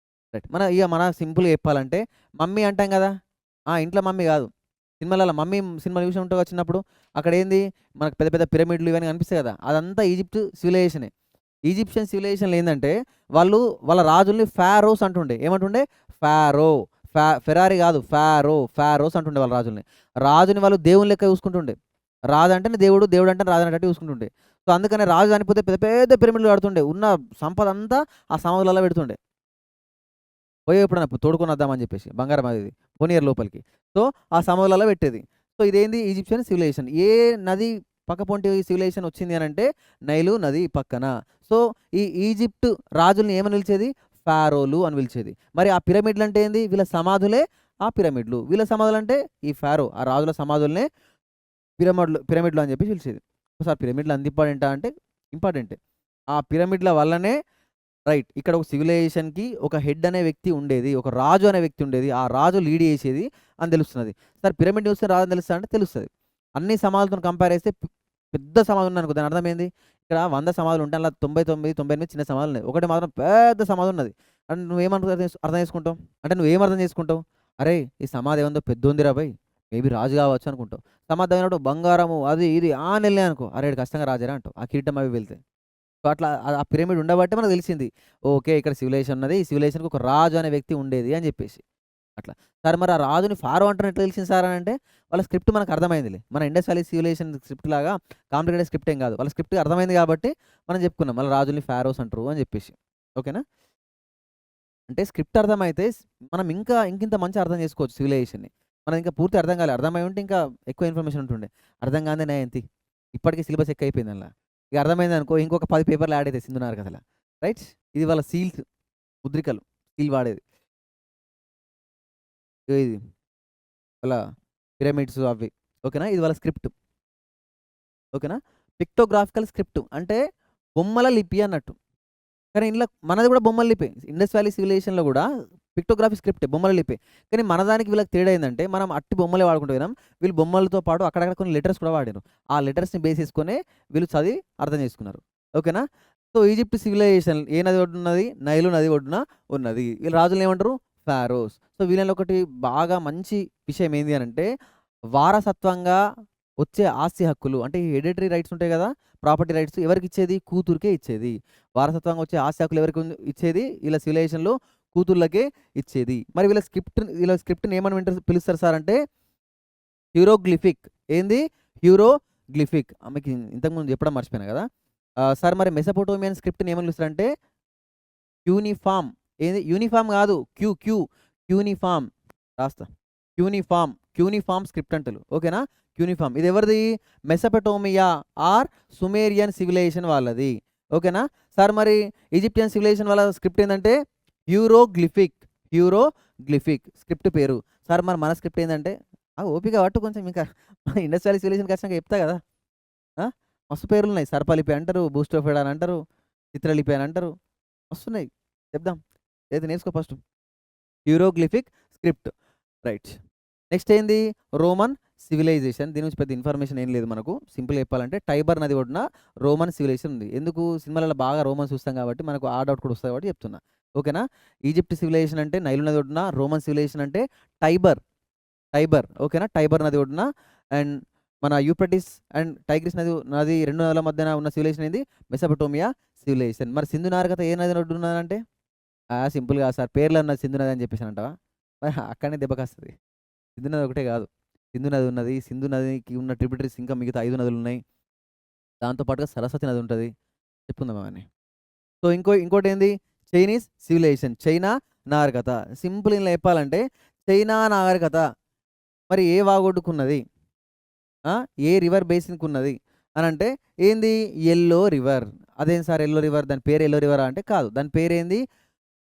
రైట్. మన సింపుల్‌గా చెప్పాలంటే మమ్మీ అంటాం కదా! ఇంట్లో మమ్మీ కాదు. సినిమాలలో మమ్మీ సినిమా చూసి ఉంటావుగా చిన్నప్పుడు. అక్కడేంది మనకు పెద్ద పెద్ద పిరమిడ్‌లు ఇవన్నీ కనిపిస్తాయి కదా! అదంతా ఈజిప్ట్ సివిలైజేషనే. ఈజిప్షియన్ సివిలైజేషన్‌లో ఏందంటే వాళ్ళ రాజుల్ని ఫారోస్ అంటుండే. ఏమంటుండే? ఫారో. ఫెరారి కాదు ఫారోస్ అంటుండే వాళ్ళ రాజుల్ని. రాజుని వాళ్ళు దేవుని లెక్క చూసుకుంటుండే. రాజు అంటేనే దేవుడు, దేవుడు అంటే రాజు అనేటట్టు చూసుకుంటుండే. సో, అందుకనే రాజు చనిపోతే పెద్ద పెద్ద పిరమిడ్‌లు కడుతుండే. ఉన్న సంపద అంతా ఆ సమాధులలో పెడుతుండే. పోయి ఎప్పుడన్నా తోడుకొని వద్దామని చెప్పేసి బంగారం అది పోనీయర్ లోపలికి. సో, ఆ సమాధులలో పెట్టేది. సో, ఇదేంది? Egyptian civilisation. ఏ నది పక్కపొంటి సివిలైజేషన్ వచ్చింది అనంటే నైలు నది పక్కన. సో, ఈ ఈజిప్ట్ రాజుల్ని ఏమని పిలిచేది? ఫారోలు అని పిలిచేది. మరి ఆ పిరమిడ్లు అంటే ఏంది? వీళ్ళ సమాధులే ఆ పిరమిడ్లు. వీళ్ళ సమాధులంటే ఈ ఫారో ఆ రాజుల సమాధులనే పిరమిడ్లు అని చెప్పి పిలిచేది. ఒకసారి పిరమిడ్లు అంత ఇంపార్టెంటా అంటే ఇంపార్టెంటే. ఆ పిరమిడ్ల వల్లనే రైట్. ఇక్కడ ఒక సివిలైజేషన్‌కి ఒక హెడ్ అనే వ్యక్తి ఉండేది. ఒక రాజు అనే వ్యక్తి ఉండేది. ఆ రాజు లీడ్ చేసేది అని తెలుస్తున్నది. సరే పిరమిడ్ చూస్తే రాజు అని తెలుస్తదా అంటే తెలుస్తది. అన్ని సమాధులతోని కంపేర్ చేస్తే పెద్ద సమాధి ఉందనుకో దాని అర్థం ఏంది? ఇక్కడ 100 సమాధులు ఉంటే అందులో 99, 98 చిన్న సమాధులు ఉన్నాయి. ఒకటి మాత్రం పెద్ద సమాధి ఉన్నది. అంటే అర్థం చేసుకుంటావు? అంటే నువ్వేం అర్థం చేసుకుంటావు? అరేయ్! ఈ సమాధి ఏముందో పెద్దుందిరా బయ్! మేబీ రాజు కావచ్చు అనుకుంటావు. సమాధి అయినప్పుడు బంగారము అది ఇది అని ఎళ్ళినాయి అనుకో, అరే! ఈడు ఖచ్చితంగా రాజేరా అంటావు. ఆ కిరీటం అవి వెళ్తే. సో, అట్లా ఆ పిరమిడ్ ఉండబట్టే మనకు తెలిసింది. ఓకే. ఇక్కడ సివిలైజేషన్ ఉన్నది. ఈ సివిలైజేషన్‌కి ఒక రాజు అనే వ్యక్తి ఉండేది అని చెప్పేసి. అట్లా. సార్ మరి ఆ రాజుని ఫారో అంటారు ఎట్లా తెలిసింది సార్ అనంటే వాళ్ళ స్క్రిప్ట్ మనకు అర్థమైందిలే. మన ఇండస్ వ్యాలీ సివిలైజేషన్ స్క్రిప్ట్ లాగా కాంప్లికేటెడ్ స్క్రిప్ట్ ఏం కాదు. వాళ్ళ స్క్రిప్ట్ అర్థమైంది కాబట్టి మనం చెప్పుకున్నాం. మళ్ళీ రాజుల్ని ఫారోస్ అంటారు అని చెప్పేసి. ఓకేనా? అంటే స్క్రిప్ట్ అర్థమైతే మనం ఇంకింత మంచిగా అర్థం చేసుకోవచ్చు సివిలైజేషన్‌ని. మనది ఇంకా పూర్తిగా అర్థం కాలే. అర్థమై ఉంటే ఇంకా ఎక్కువ ఇన్ఫర్మేషన్ ఉంటుండే. అర్థం కానిదే నయం తీ. ఇప్పటికే సిలబస్ ఎక్కువైపోయింది అందుల. ఇక అర్థమైందనుకో ఇంకొక 10 పేపర్‌లు యాడ్ అయితాయి సింధు నాగరికథల. రైట్? ఇది వాళ్ళ సీల్స్ ముద్రికలు. సీల్ వాడేది. ఇగో ఇది వాళ్ళ పిరమిడ్స్ అవి. ఓకేనా? ఇది వాళ్ళ స్క్రిప్ట్. ఓకేనా? పిక్టోగ్రాఫికల్ స్క్రిప్ట్ అంటే బొమ్మల లిపి అన్నట్టు. కానీ ఇందులో మనది కూడా బొమ్మల లిపే. ఇండస్ వ్యాలీ సివిలైజేషన్‌లో కూడా పిక్టోగ్రఫీ స్క్రిప్టే బొమ్మల లిపే. కానీ మన దానికి వీళ్ళకి తేడా ఏందంటే మనం అట్టి బొమ్మలే వాడుకుంటూ పోయినాం. వీళ్ళు బొమ్మలతో పాటు అక్కడక్కడ కొన్ని లెటర్స్ కూడా వాడిర్రు. ఆ లెటర్స్‌ని బేస్ చేసుకొనే వీళ్ళు చదివి అర్థం చేసుకున్నారు. ఓకేనా? సో, ఈజిప్ట్ సివిలైజేషన్ ఏ నది ఒడ్డున ఉన్నది? నైలు నది ఒడ్డున ఉన్నది. వీళ్ళ రాజుల్ని ఏమంటారు? ఫారోస్. సో, వీళ్ళలో ఒకటి బాగా మంచి విషయం ఏంది అనంటే వారసత్వంగా వచ్చే ఆస్తి హక్కులు అంటే హెరిడిటరీ రైట్స్ ఉంటాయి కదా! Property rights ఎవరికిచ్చేది? కూతురికే ఇచ్చేది. వారసత్వంగా వచ్చే ఆస్తి హక్కులు ఎవరికి ఇచ్చేది? వీళ్ళ సివిలైజేషన్‌లో కూతుర్లకే ఇచ్చేది. మరి వీళ్ళ స్క్రిప్ట్‌ని ఏమని పిలుస్తారు సార్ అంటే హ్యూరోగ్లిఫిక్. ఏంది? హ్యూరోగ్లిఫిక్. మీకు ఇంతకుముందు చెప్పడం మర్చిపోయాను కదా! సార్ మరి మెసొపొటేమియన్ స్క్రిప్ట్‌ని ఏమని పిలుస్తారంటే క్యూనిఫార్మ్. ఏది? యూనిఫార్మ్ కాదు. క్యూనిఫార్మ్ రాస్తా. క్యూనిఫార్మ్ స్క్రిప్ట్ అంటారు. ఓకేనా? క్యూనిఫార్మ్. ఇది ఎవరిది? మెసొపొటేమియా ఆర్ సుమేరియన్ సివిలైజేషన్ వాళ్ళది. ఓకేనా? సార్ మరి ఈజిప్షియన్ సివిలైజేషన్ వాళ్ళ స్క్రిప్ట్ ఏందంటే హ్యూరోగ్లిఫిక్ స్క్రిప్ట్ పేరు. సార్ మరి మన స్క్రిప్ట్ ఏందంటే ఓపిక పట్టు కొంచెం ఇంకా ఇండస్ వ్యాలీ సివిలైజేషన్‌కి వచ్చినాక చెప్తా కదా! మస్తు పేర్లున్నాయి. సర్పలిపి అంటారు, బూస్టోఫెడ్ అని అంటారు. చిత్రలిపి అని అంటారు. వస్తున్నాయి చెప్దాం. అయితే నేర్చుకో first. Hieroglyphic script. Right. Next ఏంది? Roman civilization. దీని నుంచి పెద్ద ఇన్ఫర్మేషన్ ఏం లేదు మనకు. సింపుల్ చెప్పాలంటే టైబర్ నది ఒడ్డున రోమన్ సివిలైజేషన్ ఉంది. ఎందుకు? సినిమాలలో బాగా రోమన్స్ చూస్తాం కాబట్టి మనకు ఆ డౌట్ కూడా వస్తుంది కాబట్టి చెప్తున్నా. ఓకేనా? ఈజిప్ట్ సివిలైజేషన్ అంటే నైలు నది ఒడ్డున, రోమన్ సివిలైజేషన్ అంటే టైబర్. టైబర్. ఓకేనా? టైబర్ నది ఒడ్డున. అండ్ మన యూప్రటిస్ అండ్ టైగ్రిస్ నది 2 నదుల మధ్యన ఉన్న సివిలైజేషన్ ఏంది? మెసొపొటేమియా సివిలైజేషన్. మరి సింధు నాగరికత ఏ నది ఒడ్డున ఉన్నదంటే సింపుల్ కాదు సార్. పేర్లో ఉన్నది సింధు నది అని చెప్పేసానంటావా? మరి అక్కడనే దెబ్బకొస్తది. సింధు నది ఒకటే కాదు. సింధు నది ఉన్నది. సింధు నదికి ఉన్న ట్రిబ్యూటరీస్ ఇంకా మిగతా 5 నదులు ఉన్నాయి. దాంతో పాటుగా సరస్వతి నది ఉంటది. చెప్పుకుందాం అవన్నీ. సో ఇంకోటేంది? Chinese civilization. చైనా నాగరికత. సింపుల్ ఇలా చెప్పాలంటే చైనా నాగరికత మరి ఏ వాగొడ్డుకున్నది? ఏ రివర్ బేసిన్‌కున్నది అనంటే ఏంది? Yellow river. అదేం సార్ యెల్లో రివర్? దాని పేరు యెల్లో రివరా అంటే కాదు. దాని పేరేంది?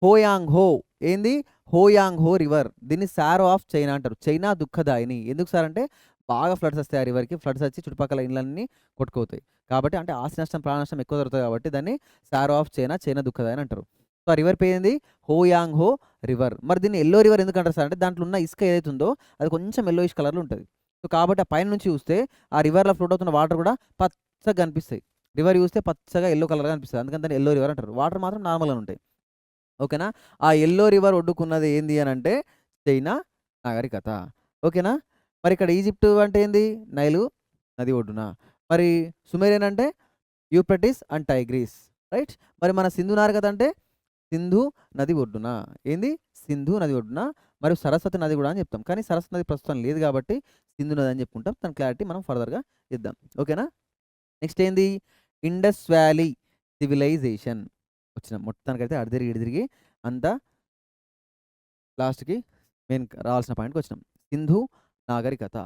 హోయాంగ్ హో. ఏంది? హోయాంగ్ హో రివర్. దీన్ని సారో ఆఫ్ చైనా అంటారు. చైనా దుఃఖదాయిని. ఎందుకు సార్ అంటే బాగా ఫ్లడ్స్ వస్తాయి ఆ రివర్‌కి. ఫ్లడ్స్ వచ్చి చుట్టుపక్కల ఇండ్లన్నీ కొట్టుకుపోతాయి. కాబట్టి అంటే ఆస్తి నష్టం, ప్రాణ నష్టం ఎక్కువ జరుగుతది కాబట్టి దాన్ని సారో ఆఫ్ చైనా, చైనా దుఃఖదాయిని అంటారు. సో, ఆ రివర్ పేరేంది? హోయాంగ్ హో రివర్. మరి దీన్ని యెల్లో రివర్ ఎందుకంటారు సార్ అంటే దాంట్లో ఉన్న ఇసుక ఏదైతే ఉందో అది కొంచెం యెల్లోయిష్ కలర్‌లో ఉంటది. సో, కాబట్టి ఆ పైన నుంచి చూస్తే ఆ రివర్‌లో ఫ్లోట్ అవుతున్న వాటర్ కూడా పచ్చగా కనిపిస్తాయి. రివర్ చూస్తే పచ్చగా యెల్లో కలర్‌గా కనిపిస్తది. అందుకని దాన్ని యెల్లో రివర్ అంటారు. వాటర్ మాత్రం నార్మల్‌గానే ఉంటాయి. ఓకేనా? ఆ యెల్లో రివర్ ఒడ్డుకున్నది ఏంది అనంటే చైనా నాగరికత. ఓకేనా? మరి ఇక్కడ ఈజిప్ట్ అంటే ఏంది? నైలు నది ఒడ్డున. మరి సుమేరియన్ అంటే యూప్రటిస్ అండ్ టైగ్రిస్. రైట్? మరి మన సింధు నాగరికత అంటే సింధు నది ఒడ్డున. ఏంది? సింధు నది ఒడ్డున. మరియు సరస్వతి నది కూడా అని చెప్తాం. కానీ సరస్వతి నది ప్రస్తుతం లేదు కాబట్టి సింధు నది అని చెప్పుకుంటాం. దాని క్లారిటీ మనం ఫర్దర్‌గా ఇద్దాం. ఓకేనా? నెక్స్ట్ ఏంది? Indus valley civilization. వచ్చినాం. మొత్తానికైతే అటు తిరిగి, ఇటు తిరిగి అంతా లాస్ట్‌కి మెయిన్ రావాల్సిన పాయింట్‌కి వచ్చినాం. సింధు నాగరికత.